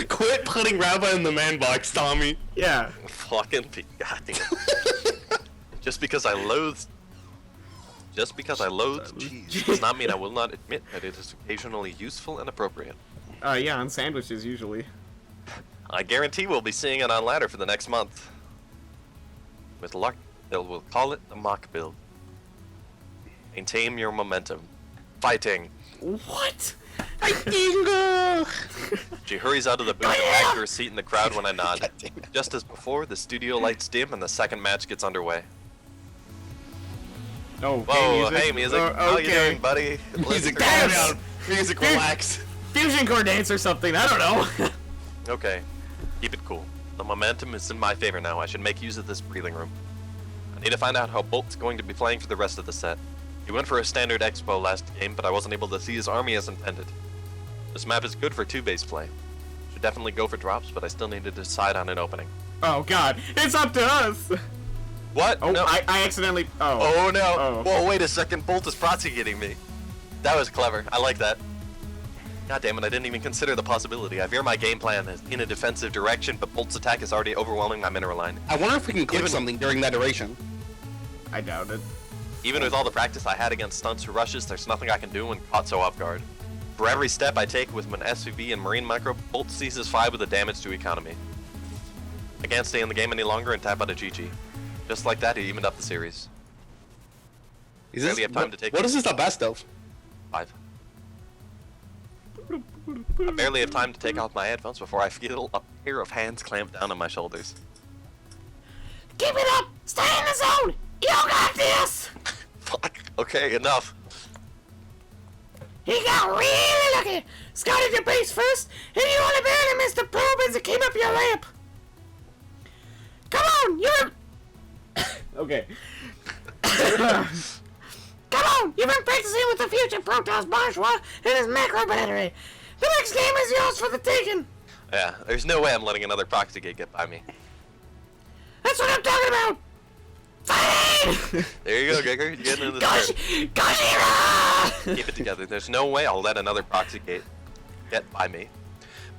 [SPEAKER 3] Quit putting Rabbi in the man box, Tommy.
[SPEAKER 2] Yeah.
[SPEAKER 1] Fucking goddamn. Just because I loathe cheese does not mean I will not admit that it is occasionally useful and appropriate.
[SPEAKER 2] Yeah, on sandwiches usually.
[SPEAKER 1] I guarantee we'll be seeing it on ladder for the next month. With luck, we'll call it the Mach build. Maintain your momentum. Fighting.
[SPEAKER 2] What?
[SPEAKER 1] She hurries out of the booth and back to her seat in the crowd when I nod. Just as before, the studio lights dim and the second match gets underway.
[SPEAKER 2] Oh,
[SPEAKER 1] whoa, hey music. How you doing, buddy?
[SPEAKER 3] Music, calm down. Music, relax.
[SPEAKER 2] Fusion core dance or something, I don't know.
[SPEAKER 1] Okay, keep it cool. The momentum is in my favor now. I should make use of this breathing room. I need to find out how Bolt's going to be playing for the rest of the set. He went for a standard expo last game, but I wasn't able to see his army as intended. This map is good for 2-base play. Should definitely go for drops, but I still need to decide on an opening.
[SPEAKER 2] Oh god, it's up to us!
[SPEAKER 1] What?
[SPEAKER 2] Oh,
[SPEAKER 1] no.
[SPEAKER 2] I accidentally...
[SPEAKER 1] Oh no!
[SPEAKER 2] Oh.
[SPEAKER 1] Whoa, wait a second, Bolt is prosecuting me. That was clever, I like that. God damn it, I didn't even consider the possibility. I veer my game plan in a defensive direction, but Bolt's attack is already overwhelming my mineral line.
[SPEAKER 3] I wonder if we can click something during that duration.
[SPEAKER 2] I doubt it.
[SPEAKER 1] Even with all the practice I had against stunts or rushes, there's nothing I can do when caught so off guard. For every step I take with an SUV and Marine Micro, Bolt ceases 5 with a damage to economy. I can't stay in the game any longer and tap out a GG. Just like that, he evened up the series.
[SPEAKER 3] Is this,
[SPEAKER 1] Barely have time to take
[SPEAKER 3] what
[SPEAKER 1] it.
[SPEAKER 3] is this the best of?
[SPEAKER 1] 5. I barely have time to take off my headphones before I feel a pair of hands clamp down on my shoulders.
[SPEAKER 2] Keep it up! Stay in the zone! You got this!
[SPEAKER 1] Fuck. Okay, enough.
[SPEAKER 2] He got really lucky! Scouted your base first, and you only barely missed the probe as it came up your ramp! Come on, you're... Okay. Come on, you've been practicing with the future Protoss Bourgeois and his macro battery. The next game is yours for the taking.
[SPEAKER 1] Yeah, there's no way I'm letting another proxy gate get by me.
[SPEAKER 2] That's what I'm talking about! Fight!
[SPEAKER 1] There you go, Giger. You're getting into the
[SPEAKER 2] Gashira!
[SPEAKER 1] Keep it together. There's no way I'll let another proxy gate get by me.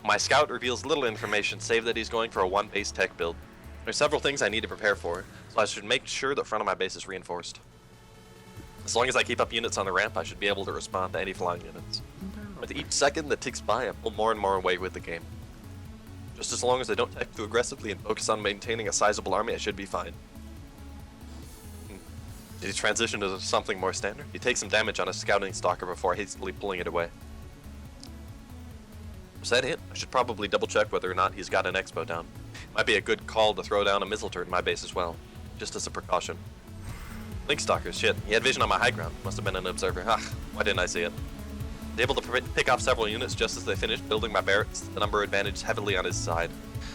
[SPEAKER 1] My scout reveals little information, save that he's going for a one-base tech build. There's several things I need to prepare for, so I should make sure the front of my base is reinforced. As long as I keep up units on the ramp, I should be able to respond to any flying units. With each second that ticks by, I pull more and more away with the game. Just as long as I don't tech too aggressively and focus on maintaining a sizable army, I should be fine. Did he transition to something more standard? He takes some damage on a scouting stalker before hastily pulling it away. Was that it? I should probably double check whether or not he's got an expo down. Might be a good call to throw down a missile turret in my base as well, just as a precaution. Link stalkers, shit. He had vision on my high ground. Must have been an observer. Ah, why didn't I see it? Able to pick off several units just as they finished building my barracks, the number advantage heavily on his side.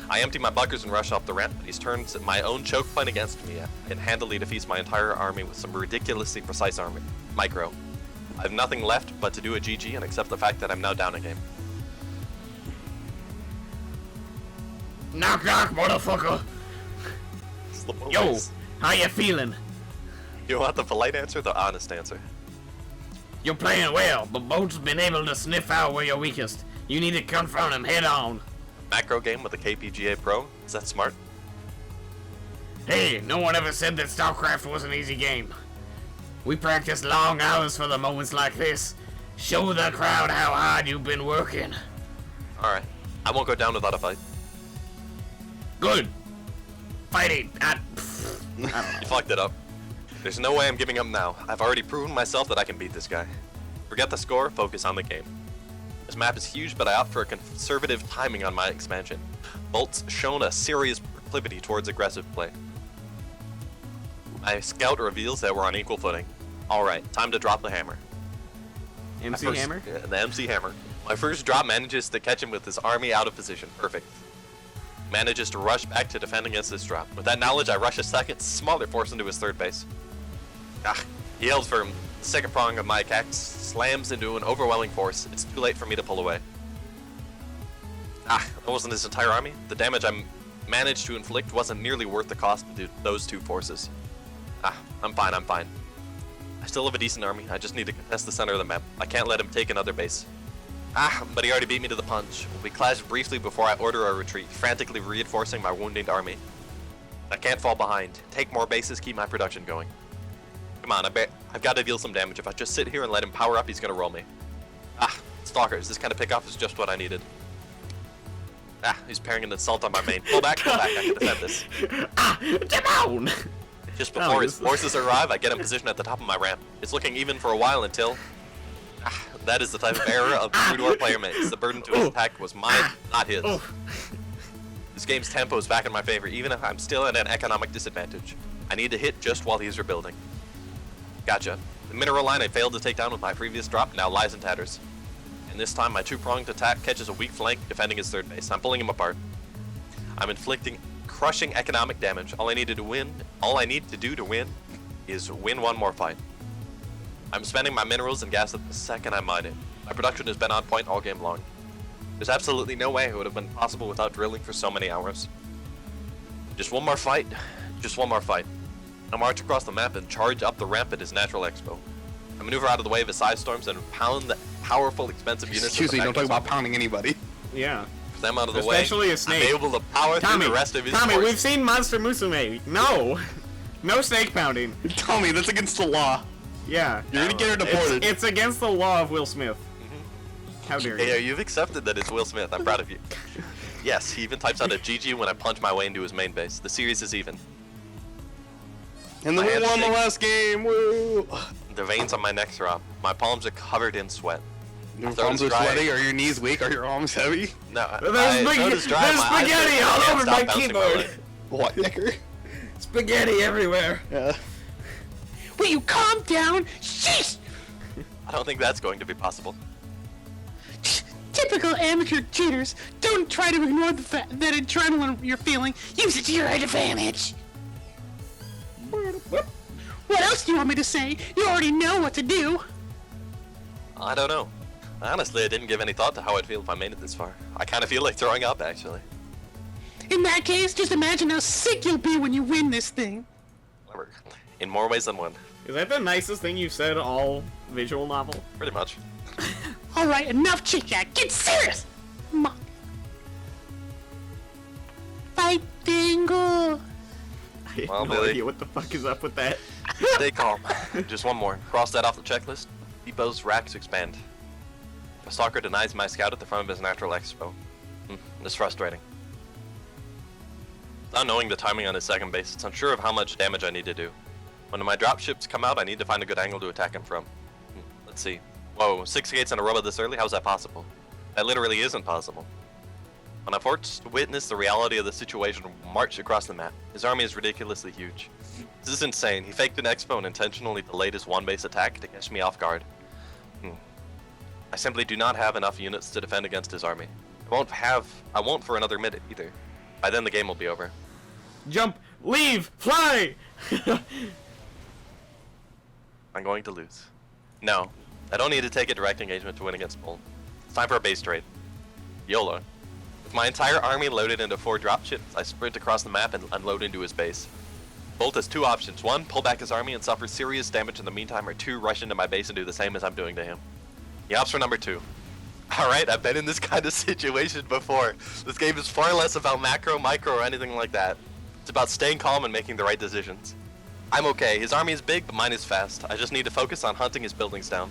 [SPEAKER 1] I empty my bunkers and rush off the ramp, but he's turned my own choke point against me and handily defeats my entire army with some ridiculously precise army. Micro. I have nothing left but to do a GG and accept the fact that I'm now down a game.
[SPEAKER 2] Knock knock, motherfucker! Yo, how you feeling?
[SPEAKER 1] You want the polite answer or the honest answer?
[SPEAKER 2] You're playing well, but Bolt's been able to sniff out where you're weakest. You need to confront him head on.
[SPEAKER 1] Macro game with a KPGA Pro? Is that smart?
[SPEAKER 2] Hey, no one ever said that StarCraft was an easy game. We practice long hours for the moments like this. Show the crowd how hard you've been working.
[SPEAKER 1] Alright. I won't go down without a fight.
[SPEAKER 2] Good. Fighting.
[SPEAKER 1] You fucked it up. There's no way I'm giving up now. I've already proven myself that I can beat this guy. Forget the score, focus on the game. This map is huge, but I opt for a conservative timing on my expansion. Bolt's shown a serious proclivity towards aggressive play. My scout reveals that we're on equal footing. Alright, time to drop the hammer.
[SPEAKER 2] MC Hammer?
[SPEAKER 1] Yeah, the MC Hammer. My first drop manages to catch him with his army out of position. Perfect. Manages to rush back to defend against this drop. With that knowledge, I rush a second, smaller force into his third base. He yells for him. The second prong of my attack slams into an overwhelming force. It's too late for me to pull away. That wasn't his entire army. The damage I managed to inflict wasn't nearly worth the cost of those two forces. I'm fine, I'm fine. I still have a decent army. I just need to contest the center of the map. I can't let him take another base. But he already beat me to the punch. We clashed briefly before I order a retreat, frantically reinforcing my wounded army. I can't fall behind. Take more bases, keep my production going. Come on, I've got to deal some damage. If I just sit here and let him power up, he's gonna roll me. Stalkers. This kind of pickoff is just what I needed. He's parrying an assault on my main. Pull back, I can defend this.
[SPEAKER 2] Down!
[SPEAKER 1] Just before his forces arrive, I get in position at the top of my ramp. It's looking even for a while until... that is the type of error of the Boudoir player makes. The burden to his attack was mine, not his. This game's tempo is back in my favor, even if I'm still at an economic disadvantage. I need to hit just while he's rebuilding. Gotcha. The mineral line I failed to take down with my previous drop now lies in tatters. And this time my two-pronged attack catches a weak flank defending his third base. I'm pulling him apart. I'm inflicting crushing economic damage. All I need to do to win is win one more fight. I'm spending my minerals and gas at the second I mine it. My production has been on point all game long. There's absolutely no way it would have been possible without drilling for so many hours. Just one more fight. Just one more fight. I'll march across the map and charge up the ramp at his natural expo. I maneuver out of the way of his side storms and pound the powerful, expensive units.
[SPEAKER 3] Excuse me, don't talk about pounding anybody.
[SPEAKER 2] Yeah.
[SPEAKER 1] With them out of the way,
[SPEAKER 2] Especially a snake.
[SPEAKER 1] I'm able to power through the rest of his forces.
[SPEAKER 2] We've seen Monster Musume. No! No snake pounding.
[SPEAKER 3] Tommy, that's against the law.
[SPEAKER 2] Yeah.
[SPEAKER 3] You're gonna get her deported.
[SPEAKER 2] It's against the law of Will Smith. How dare you?
[SPEAKER 1] Yeah, you've accepted that it's Will Smith. I'm proud of you. Yes, he even types out a GG when I punch my way into his main base. The series is even.
[SPEAKER 3] And then
[SPEAKER 1] I
[SPEAKER 3] we
[SPEAKER 1] had to
[SPEAKER 3] won the
[SPEAKER 1] take-
[SPEAKER 3] last game. Woo!
[SPEAKER 1] The veins on my neck throb. My palms are covered in sweat.
[SPEAKER 3] Your
[SPEAKER 1] throat
[SPEAKER 3] palms
[SPEAKER 1] is
[SPEAKER 3] are
[SPEAKER 1] dry.
[SPEAKER 3] sweaty. Are your knees weak? Are your arms heavy?
[SPEAKER 1] No,
[SPEAKER 2] There's
[SPEAKER 1] my throat is dry.
[SPEAKER 2] there's
[SPEAKER 1] My eyes
[SPEAKER 2] spaghetti
[SPEAKER 1] are-
[SPEAKER 2] all
[SPEAKER 1] I can't
[SPEAKER 2] over
[SPEAKER 1] stop
[SPEAKER 2] my
[SPEAKER 1] bouncing
[SPEAKER 2] keyboard.
[SPEAKER 1] leg.
[SPEAKER 3] What, Nicker?
[SPEAKER 2] Spaghetti everywhere.
[SPEAKER 3] Yeah.
[SPEAKER 4] Will you calm down? Sheesh!
[SPEAKER 1] I don't think that's going to be possible.
[SPEAKER 4] Typical amateur cheaters. Don't try to ignore the fact that adrenaline you're feeling. Use it to your advantage. What else do you want me to say? You already know what to do.
[SPEAKER 1] I don't know. Honestly, I didn't give any thought to how I'd feel if I made it this far. I kind of feel like throwing up, actually.
[SPEAKER 4] In that case, just imagine how sick you'll be when you win this thing.
[SPEAKER 1] Whatever. In more ways than one.
[SPEAKER 2] Is that the nicest thing you've said all visual novel?
[SPEAKER 1] Pretty much.
[SPEAKER 4] Alright, enough chit-chat. Get serious! Mach. Fight Dingle!
[SPEAKER 2] I have
[SPEAKER 1] Well,
[SPEAKER 2] no
[SPEAKER 1] Billy.
[SPEAKER 2] idea what the fuck is up with that.
[SPEAKER 1] Stay calm. Just one more. Cross that off the checklist. Depot's racks expand. A stalker denies my scout at the front of his natural expo. It's frustrating. Not knowing the timing on his second base, it's unsure of how much damage I need to do. When my dropships come out, I need to find a good angle to attack him from. Let's see. Whoa, 6 gates in a row this early? How's that possible? That literally isn't possible. When I forced to witness the reality of the situation march across the map, his army is ridiculously huge. This is insane. He faked an expo and intentionally delayed his one-base attack to catch me off guard. I simply do not have enough units to defend against his army. I won't for another minute either. By then the game will be over.
[SPEAKER 2] Jump! Leave! Fly!
[SPEAKER 1] I'm going to lose. No, I don't need to take a direct engagement to win against Bolt. It's time for a base trade. YOLO. With my entire army loaded into 4 dropships, I sprint across the map and unload into his base. Bolt has 2 options. 1, pull back his army and suffer serious damage in the meantime, or 2, rush into my base and do the same as I'm doing to him. He opts for number 2. Alright, I've been in this kind of situation before. This game is far less about macro, micro, or anything like that. It's about staying calm and making the right decisions. I'm okay. His army is big, but mine is fast. I just need to focus on hunting his buildings down.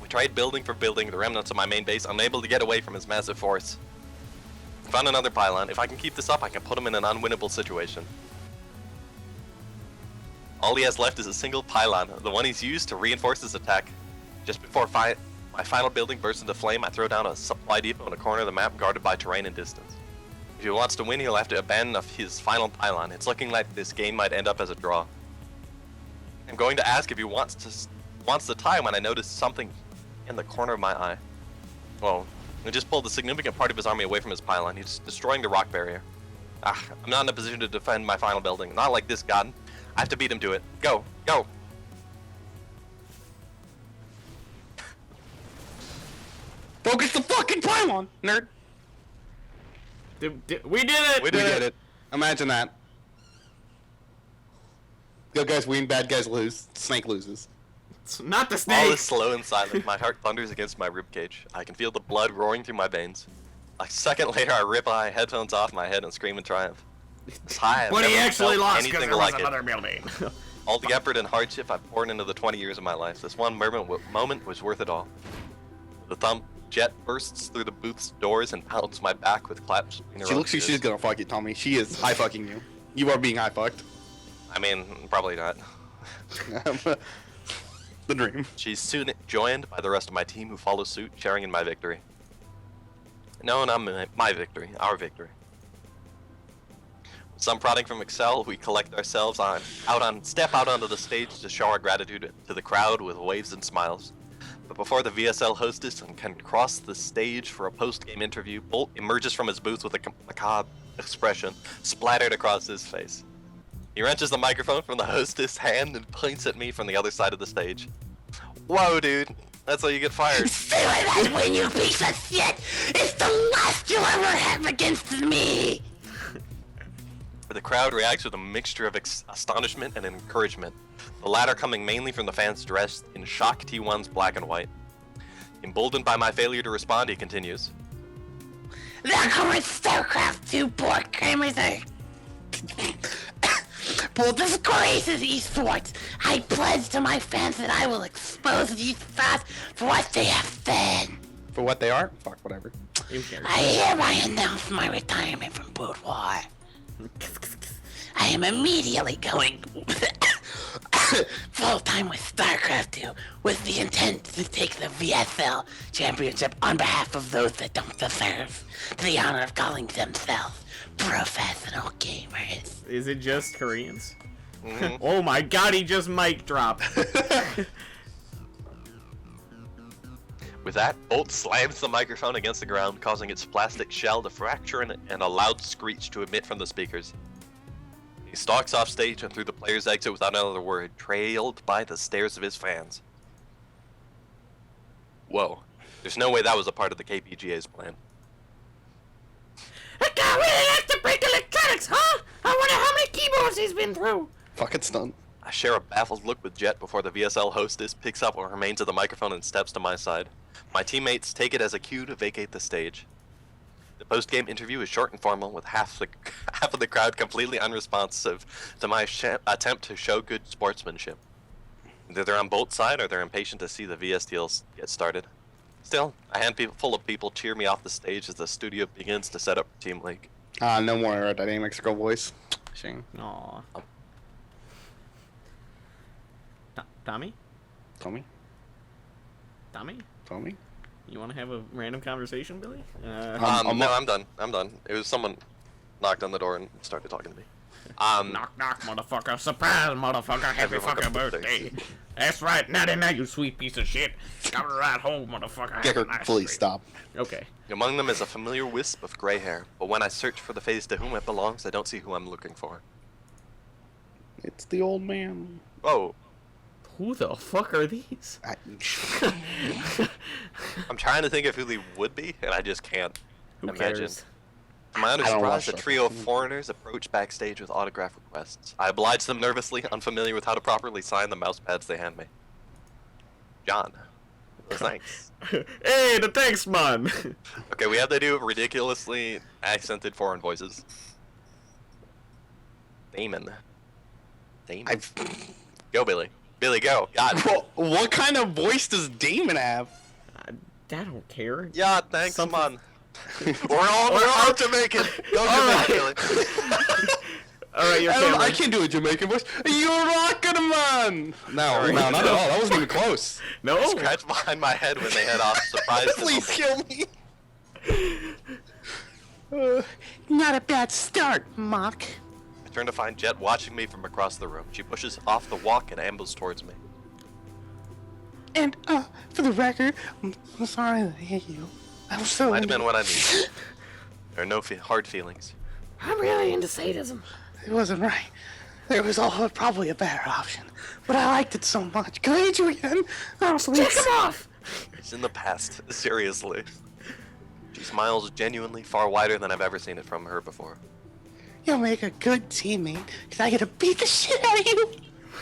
[SPEAKER 1] We tried building for building the remnants of my main base, unable to get away from his massive force. Found another pylon. If I can keep this up, I can put him in an unwinnable situation. All he has left is a single pylon, the one he's used to reinforce his attack. Just before my final building bursts into flame, I throw down a supply depot in a corner of the map guarded by terrain and distance. If he wants to win, he'll have to abandon his final pylon. It's looking like this game might end up as a draw. I'm going to ask if he wants to tie when I notice something in the corner of my eye. Well, he just pulled a significant part of his army away from his pylon. He's destroying the rock barrier. I'm not in a position to defend my final building. Not like this god. I have to beat him to it. Go! Go!
[SPEAKER 3] Focus the fucking pylon, nerd.
[SPEAKER 2] We did it!
[SPEAKER 3] We did it. Imagine that. Good guys win, bad guys lose. Snake loses.
[SPEAKER 2] It's not the
[SPEAKER 1] All
[SPEAKER 2] snake!
[SPEAKER 1] is slow and silent. My heart thunders against my ribcage. I can feel the blood roaring through my veins. A second later, I rip my headphones off my head and scream in triumph. It's high. I've
[SPEAKER 2] But he
[SPEAKER 1] never
[SPEAKER 2] actually
[SPEAKER 1] felt
[SPEAKER 2] lost because
[SPEAKER 1] anything
[SPEAKER 2] there was
[SPEAKER 1] like it.
[SPEAKER 2] another building.
[SPEAKER 1] All the effort and hardship I've poured into the 20 years of my life, this one moment was worth it all. The thumb jet bursts through the booth's doors and pounds my back with claps.
[SPEAKER 3] She looks like she's gonna fuck you, Tommy. She is high fucking you. You are being high fucked.
[SPEAKER 1] I mean, probably not.
[SPEAKER 3] The dream.
[SPEAKER 1] She's soon joined by the rest of my team who follow suit, sharing in my victory. No, not my victory, our victory. With some prodding from Excel, we collect ourselves step out onto the stage to show our gratitude to the crowd with waves and smiles. But before the VSL hostess can cross the stage for a post-game interview, Bolt emerges from his booth with a macabre expression splattered across his face. He wrenches the microphone from the hostess' hand and points at me from the other side of the stage. Whoa, dude. That's how you get fired.
[SPEAKER 4] Say that when you piece of shit! It's the last you'll ever have against me!
[SPEAKER 1] The crowd reacts with a mixture of astonishment and encouragement, the latter coming mainly from the fans dressed in Shock T1's black and white. Emboldened by my failure to respond, he continues.
[SPEAKER 4] The current StarCraft 2 board gamers are will disgrace esports. I pledge to my fans that I will expose these fans for what they have been.
[SPEAKER 3] For what they are? Fuck, whatever.
[SPEAKER 4] I hereby announce my retirement from Boot War. I am immediately going full-time with StarCraft 2 with the intent to take the VSL championship on behalf of those that don't deserve the honor of calling themselves professional gamers.
[SPEAKER 2] Is it just Koreans? Oh my god, he just mic dropped.
[SPEAKER 1] With that, Bolt slams the microphone against the ground, causing its plastic shell to fracture and a loud screech to emit from the speakers. He stalks off stage and through the player's exit without another word, trailed by the stares of his fans. Whoa. There's no way that was a part of the KPGA's plan.
[SPEAKER 2] That guy really likes to break electronics, huh? I wonder how many keyboards he's been through.
[SPEAKER 3] Fucking stunned.
[SPEAKER 1] I share a baffled look with Jet before the VSL hostess picks up what remains of the microphone and steps to my side. My teammates take it as a cue to vacate the stage. The post-game interview is short and formal, with half of the crowd completely unresponsive to my attempt to show good sportsmanship. Either they're on Bolt's side or they're impatient to see the VS deals get started. Still, a handful of people cheer me off the stage as the studio begins to set up for Team League.
[SPEAKER 3] No more aerodynamics, girl voice. Shame.
[SPEAKER 2] Aww. Tommy?
[SPEAKER 3] Tommy?
[SPEAKER 2] Tommy?
[SPEAKER 3] Tommy?
[SPEAKER 2] You want to have a random conversation, Billy?
[SPEAKER 1] No, I'm done. It was someone knocked on the door and started talking to me.
[SPEAKER 2] Knock, knock, motherfucker. Surprise, motherfucker. Happy
[SPEAKER 1] Everyone
[SPEAKER 2] fucking
[SPEAKER 1] got
[SPEAKER 2] birthday. That's right. Now, you sweet piece of shit. Got to ride home, motherfucker.
[SPEAKER 3] Get her,
[SPEAKER 2] Nice
[SPEAKER 3] please
[SPEAKER 2] street.
[SPEAKER 3] stop.
[SPEAKER 2] Okay.
[SPEAKER 1] Among them is a familiar wisp of gray hair, but when I search for the face to whom it belongs, I don't see who I'm looking for.
[SPEAKER 3] It's the old man.
[SPEAKER 1] Oh,
[SPEAKER 2] Who the fuck are these?
[SPEAKER 1] I'm trying to think of who they would be, and I just can't
[SPEAKER 2] Who
[SPEAKER 1] imagine.
[SPEAKER 2] cares?
[SPEAKER 1] To my utter
[SPEAKER 3] I don't
[SPEAKER 1] surprise, a
[SPEAKER 3] watch
[SPEAKER 1] trio of
[SPEAKER 3] stuff.
[SPEAKER 1] foreigners approach backstage with autograph requests. I oblige them nervously, unfamiliar with how to properly sign the mouse pads they hand me. John. Thanks.
[SPEAKER 2] Hey, the thanks, man.
[SPEAKER 1] Okay, we have to do ridiculously accented foreign voices. Damon. Go, Billy. Billy, go. God.
[SPEAKER 3] What kind of voice does Damon have?
[SPEAKER 2] I don't care.
[SPEAKER 1] Yeah, thanks,
[SPEAKER 2] Something-
[SPEAKER 1] man. we're all Jamaican. Go,
[SPEAKER 2] All
[SPEAKER 1] Jamaican,
[SPEAKER 2] right.
[SPEAKER 1] Billy.
[SPEAKER 2] All right, your
[SPEAKER 3] I
[SPEAKER 2] camera.
[SPEAKER 3] can't do a Jamaican voice. You're rockin' man. No, not at all. That wasn't even close.
[SPEAKER 2] No.
[SPEAKER 1] Scratch behind my head when they head off, surprised and
[SPEAKER 3] Please
[SPEAKER 1] humbled.
[SPEAKER 3] kill me.
[SPEAKER 4] Not a bad start, Mach.
[SPEAKER 1] I turn to find Jet watching me from across the room. She pushes off the walk and ambles towards me.
[SPEAKER 4] And, for the record, I'm sorry that I hit you. I was so
[SPEAKER 1] Might have
[SPEAKER 4] into
[SPEAKER 1] been what I needed. There are no hard feelings.
[SPEAKER 4] I'm really into sadism. It wasn't right. There was probably a better option. But I liked it so much. Can I hit you again? Honestly. Check him off!
[SPEAKER 1] It's in the past, seriously. She smiles genuinely far wider than I've ever seen it from her before.
[SPEAKER 4] You'll make a good teammate, because I get to beat the shit out of you!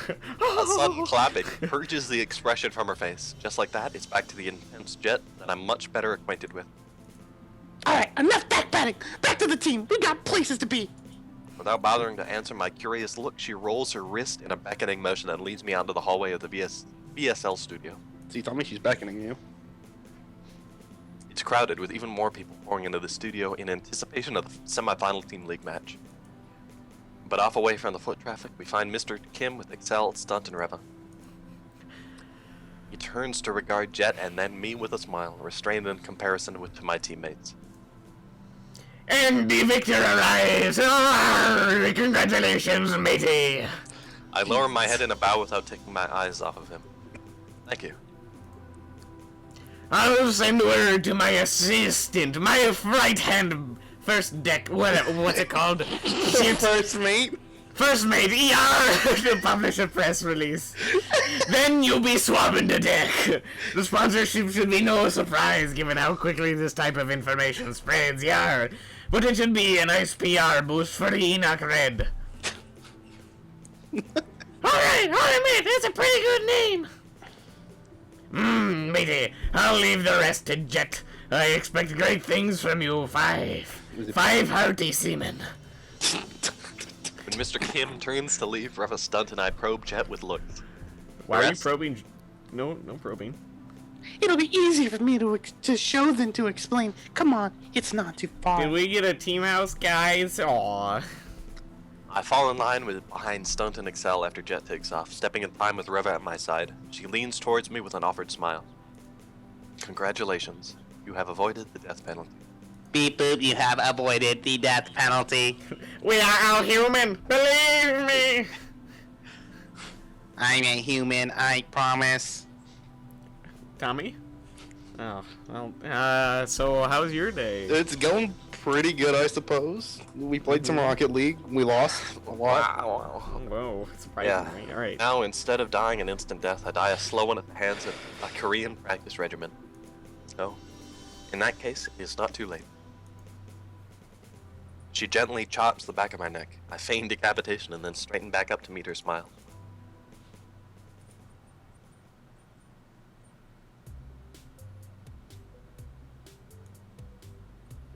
[SPEAKER 1] A sudden clapping purges the expression from her face. Just like that, it's back to the intense Jet that I'm much better acquainted with.
[SPEAKER 4] Alright, enough backpatting! Back to the team! We got places to be!
[SPEAKER 1] Without bothering to answer my curious look, she rolls her wrist in a beckoning motion and leads me out into the hallway of the BSL studio.
[SPEAKER 3] See, tell me she's beckoning you.
[SPEAKER 1] It's crowded with even more people pouring into the studio in anticipation of the semi-final Team League match. But off away from the foot traffic, we find Mr. Kim with Excel, Stunt, and Reva. He turns to regard Jet and then me with a smile, restrained in comparison to my teammates.
[SPEAKER 2] And the victor arrives! Congratulations, matey!
[SPEAKER 1] I lower my head in a bow without taking my eyes off of him. Thank you.
[SPEAKER 2] I'll send word to my assistant, my right-hand first deck, what's it called? Shit.
[SPEAKER 3] First mate.
[SPEAKER 2] First mate, ER, to publish a press release. Then you'll be swabbing the deck. The sponsorship should be no surprise given how quickly this type of information spreads, yar. But it should be a nice PR boost for the Enoch Red. Alright, mate, that's a pretty good name. Matey, I'll leave the rest to Jet. I expect great things from you, Five hearty seamen.
[SPEAKER 1] When Mr. Kim turns to leave, Reva Stunt and I probe Jet with looks.
[SPEAKER 2] Why are you
[SPEAKER 1] Rest?
[SPEAKER 2] probing? No probing.
[SPEAKER 4] It'll be easier for me to show than to explain. Come on, it's not too far.
[SPEAKER 2] Did we get a team house, guys? Aw.
[SPEAKER 1] I fall in line behind Stunt and Excel after Jet takes off, stepping in time with Reva at my side. She leans towards me with an offered smile. Congratulations, you have avoided the death penalty.
[SPEAKER 3] Beep boop, you have avoided the death penalty.
[SPEAKER 2] We are all human. Believe me.
[SPEAKER 3] I'm a human, I promise.
[SPEAKER 2] Tommy? Oh, well, so how's your day?
[SPEAKER 3] It's going pretty good, I suppose. We played some Rocket League. We lost a lot.
[SPEAKER 1] Wow.
[SPEAKER 2] Whoa, surprisingly. Alright.
[SPEAKER 1] Now, instead of dying an instant death, I die a slow one at the hands of a Korean practice regimen. So, in that case, it's not too late. She gently chops the back of my neck. I feign decapitation and then straighten back up to meet her smile.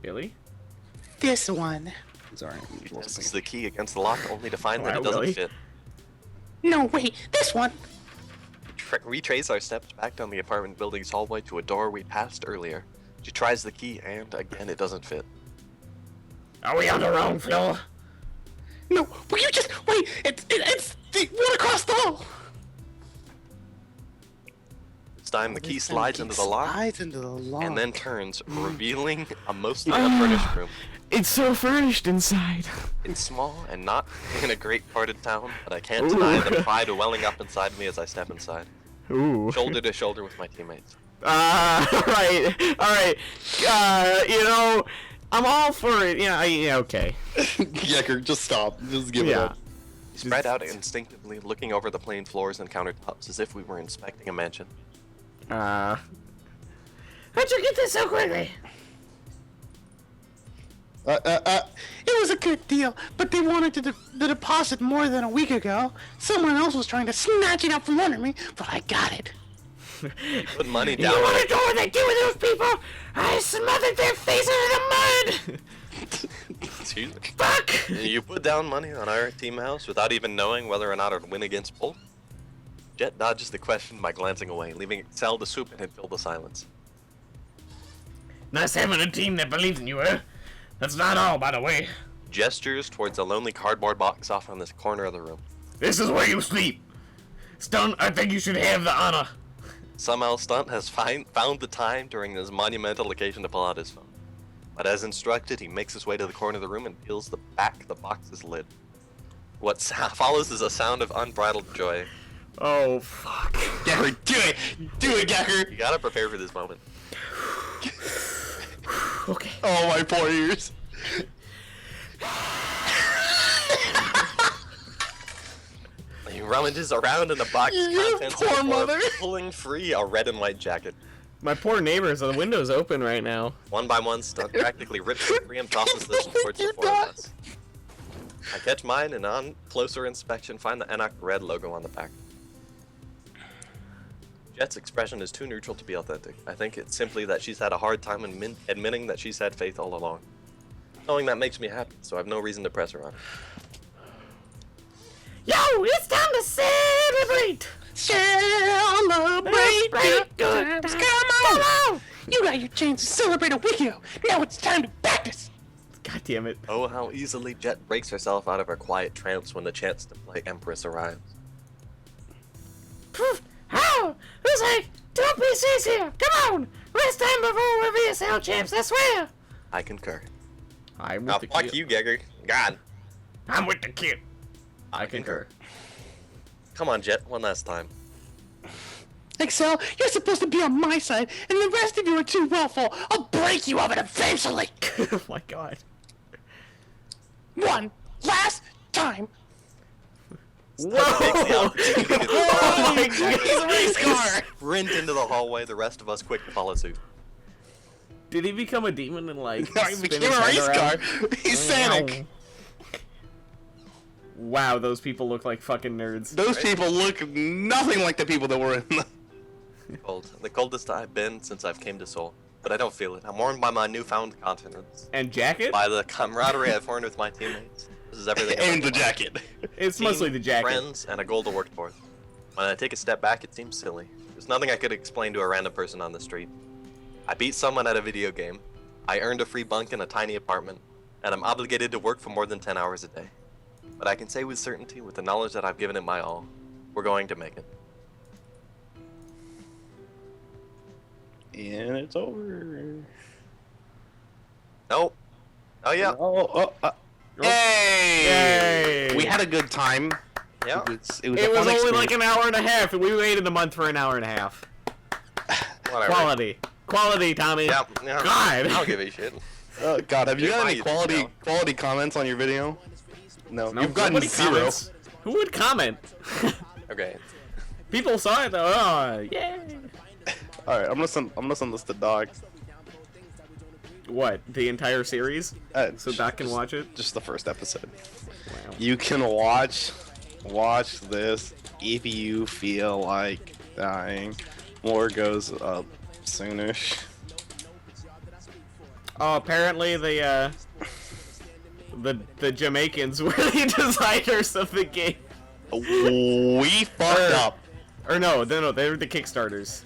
[SPEAKER 2] Billy?
[SPEAKER 4] This one.
[SPEAKER 3] Sorry.
[SPEAKER 1] This is the key against the lock, only to find that
[SPEAKER 2] Wow,
[SPEAKER 1] it doesn't
[SPEAKER 2] Willie.
[SPEAKER 1] fit.
[SPEAKER 4] No, wait, this one.
[SPEAKER 1] Retrace our steps back down the apartment building's hallway to a door we passed earlier. She tries the key, and again, it doesn't fit.
[SPEAKER 2] Are we on the wrong floor?
[SPEAKER 4] No, will you just wait? It's the one across the hall.
[SPEAKER 1] This time, the key slides into the lock,
[SPEAKER 4] Slides into the lock.
[SPEAKER 1] and then turns, revealing a mostly unfurnished room.
[SPEAKER 2] It's so furnished inside.
[SPEAKER 1] It's small and not in a great part of town, but I can't deny the pride welling up inside me as I step inside,
[SPEAKER 2] Ooh.
[SPEAKER 1] shoulder to shoulder with my teammates.
[SPEAKER 2] Alright. You know, I'm all for it. Yeah, okay.
[SPEAKER 3] Yecker, just stop. Just give it
[SPEAKER 2] Yeah.
[SPEAKER 3] up.
[SPEAKER 1] We spread out instinctively, looking over the plain floors and countertops as if we were inspecting a mansion.
[SPEAKER 2] How'd you get this so quickly?
[SPEAKER 4] It was a good deal, but they wanted the deposit more than a week ago. Someone else was trying to snatch it out from under me, but I got it.
[SPEAKER 1] Put money
[SPEAKER 2] You
[SPEAKER 1] down on
[SPEAKER 2] wanna
[SPEAKER 1] it.
[SPEAKER 2] know what I do with those people? I smothered their faces in the mud!
[SPEAKER 1] Excuse me.
[SPEAKER 2] Fuck!
[SPEAKER 1] You put down money on our team house without even knowing whether or not it would win against Bull? Jet dodges the question by glancing away, leaving Excel to swoop in and fill the silence.
[SPEAKER 2] Nice having a team that believes in you, eh? That's not all, by the way.
[SPEAKER 1] Gestures towards a lonely cardboard box off on this corner of the room.
[SPEAKER 2] This is where you sleep. Stunt, I think you should have the honor.
[SPEAKER 1] Somehow Stunt has found the time during this monumental occasion to pull out his phone. But as instructed, he makes his way to the corner of the room and peels the box's lid. What follows is a sound of unbridled joy.
[SPEAKER 2] Oh, fuck.
[SPEAKER 3] Gecker, do it! Do it, Gecker!
[SPEAKER 1] You gotta prepare for this moment.
[SPEAKER 2] Okay.
[SPEAKER 3] Oh, my poor ears.
[SPEAKER 1] He rummages around in the box's
[SPEAKER 3] You
[SPEAKER 1] contents
[SPEAKER 3] poor
[SPEAKER 1] before
[SPEAKER 3] mother.
[SPEAKER 1] pulling free a red and white jacket.
[SPEAKER 2] My poor neighbors, the window's open right now.
[SPEAKER 1] One by one, Stunt practically rips it free and tosses this towards the four of us. I catch mine and on closer inspection find the Enoch Red logo on the back. Jet's expression is too neutral to be authentic. I think it's simply that she's had a hard time admitting that she's had faith all along. Knowing that makes me happy, so I have no reason to press her on it.
[SPEAKER 2] Yo, it's time to celebrate!
[SPEAKER 4] Celebrate
[SPEAKER 2] Celebrate
[SPEAKER 4] good
[SPEAKER 2] good
[SPEAKER 4] times.
[SPEAKER 2] times.
[SPEAKER 4] Come on!
[SPEAKER 2] Come on!
[SPEAKER 4] You got your chance to celebrate a week ago. Now it's time to practice.
[SPEAKER 2] God damn it.
[SPEAKER 1] Oh, how easily Jet breaks herself out of her quiet trance when the chance to play Empress arrives.
[SPEAKER 2] Poof! How? Who's like, don't be serious here! Come on! Last time before we're VSL champs, I swear!
[SPEAKER 1] I concur.
[SPEAKER 2] I'm
[SPEAKER 1] Now, fuck you, Gegger. God.
[SPEAKER 2] I'm with the kid.
[SPEAKER 1] I concur. Come on, Jet, one last time.
[SPEAKER 4] Excel, you're supposed to be on my side, and the rest of you are too willful. I'll break you of it eventually.
[SPEAKER 2] Oh my god.
[SPEAKER 4] One last time.
[SPEAKER 1] Takes the opportunity to
[SPEAKER 2] Oh my god.
[SPEAKER 3] He's a race car!
[SPEAKER 1] sprint into the hallway, the rest of us quick to follow suit.
[SPEAKER 2] Did he become a demon and like
[SPEAKER 3] No, he
[SPEAKER 2] spin
[SPEAKER 3] became
[SPEAKER 2] his
[SPEAKER 3] a
[SPEAKER 2] head
[SPEAKER 3] race
[SPEAKER 2] around?
[SPEAKER 3] car! He's Sonic!
[SPEAKER 2] Wow, those people look like fucking nerds.
[SPEAKER 3] Those people look nothing like the people that were in the...
[SPEAKER 1] Cold. The coldest I've been since I've came to Seoul. But I don't feel it. I'm warmed by my newfound confidence.
[SPEAKER 2] And jacket?
[SPEAKER 1] By the camaraderie I've formed with my teammates. This is everything.
[SPEAKER 3] And
[SPEAKER 1] about
[SPEAKER 3] the
[SPEAKER 1] life.
[SPEAKER 3] jacket.
[SPEAKER 2] It's mostly the jacket.
[SPEAKER 1] Friends, and a goal to work towards. When I take a step back, it seems silly. There's nothing I could explain to a random person on the street. I beat someone at a video game. I earned a free bunk in a tiny apartment, and I'm obligated to work for more than 10 hours a day. But I can say with certainty, with the knowledge that I've given it my all, we're going to make it.
[SPEAKER 3] And it's over.
[SPEAKER 1] Nope. Oh yeah.
[SPEAKER 3] Hey!
[SPEAKER 2] Yay!
[SPEAKER 3] We had a good time.
[SPEAKER 1] Yeah.
[SPEAKER 3] It was
[SPEAKER 2] It
[SPEAKER 3] a
[SPEAKER 2] was
[SPEAKER 3] fun
[SPEAKER 2] only
[SPEAKER 3] experience.
[SPEAKER 2] like an hour and a half, and we waited a month for an hour and a half.
[SPEAKER 1] Whatever.
[SPEAKER 2] Quality, Tommy.
[SPEAKER 1] Yeah. Yeah.
[SPEAKER 2] God.
[SPEAKER 1] I don't give a shit.
[SPEAKER 3] Oh God, have you got any
[SPEAKER 1] Fine,
[SPEAKER 3] quality comments on your video? No,
[SPEAKER 2] No,
[SPEAKER 3] you've gotten
[SPEAKER 2] nobody
[SPEAKER 3] 0.
[SPEAKER 2] comments. Who would comment?
[SPEAKER 1] Okay.
[SPEAKER 2] People saw it though. Oh, yay!
[SPEAKER 3] All right, I'm gonna send this to Doc.
[SPEAKER 2] What? The entire series? So Doc can watch it.
[SPEAKER 3] Just the first episode.
[SPEAKER 2] Wow.
[SPEAKER 3] You can watch this if you feel like dying. More goes up soonish.
[SPEAKER 2] Oh, apparently the Jamaicans were the designers of the game.
[SPEAKER 3] We fucked up.
[SPEAKER 2] Or no, they were the Kickstarters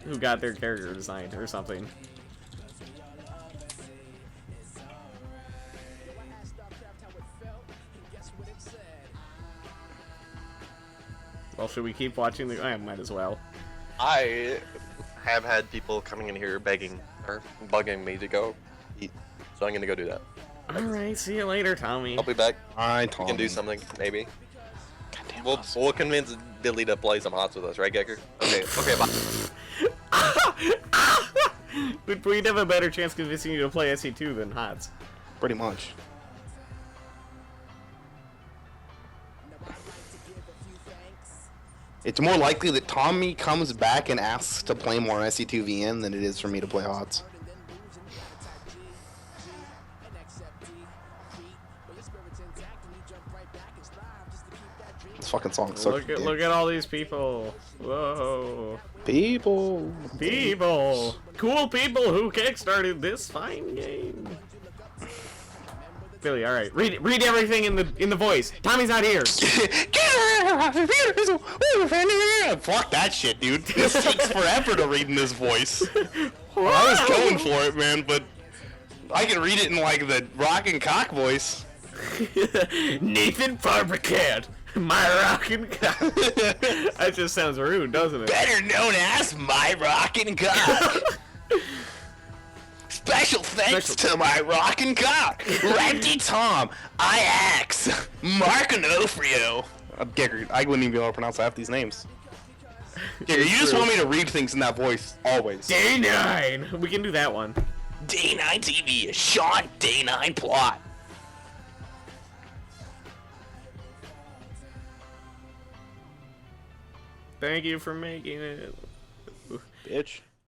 [SPEAKER 2] who got their character designed or something. Well, should we keep watching the? I might as well.
[SPEAKER 1] I have had people coming in here begging or bugging me to go eat, so I'm gonna go do that.
[SPEAKER 2] All right, see you later, Tommy.
[SPEAKER 1] I'll be back.
[SPEAKER 3] I
[SPEAKER 1] We can do something, maybe. We'll convince Billy to play some HOTS with us, right, Gecker? Okay, bye.
[SPEAKER 2] We'd have a better chance convincing you to play SC2 than HOTS.
[SPEAKER 3] Pretty much. It's more likely that Tommy comes back and asks to play more SC2VN than it is for me to play HOTS. This fucking song sucks.
[SPEAKER 2] Look at all these people. Whoa.
[SPEAKER 3] People.
[SPEAKER 2] People. Cool people who kickstarted this fine game. Billy, all right. Read everything in the voice. Tommy's not here.
[SPEAKER 3] Fuck that shit, dude. This takes forever to read in this voice. I was going for it, man, but I can read it in like the rock and cock voice.
[SPEAKER 2] Nathan Barbican, my rockin' cock. That just sounds rude, doesn't it?
[SPEAKER 3] Better known as my rockin' cock. Special thanks to my rockin' cock, Randy Tom, IX, Mark Onofrio. Giger, I wouldn't even be able to pronounce half these names. Giger, you just want me to read things in that voice, always.
[SPEAKER 2] Day 9. We can do that one.
[SPEAKER 3] Day 9 TV, Sean Day 9 plot.
[SPEAKER 2] Thank you for making it.
[SPEAKER 3] Bitch.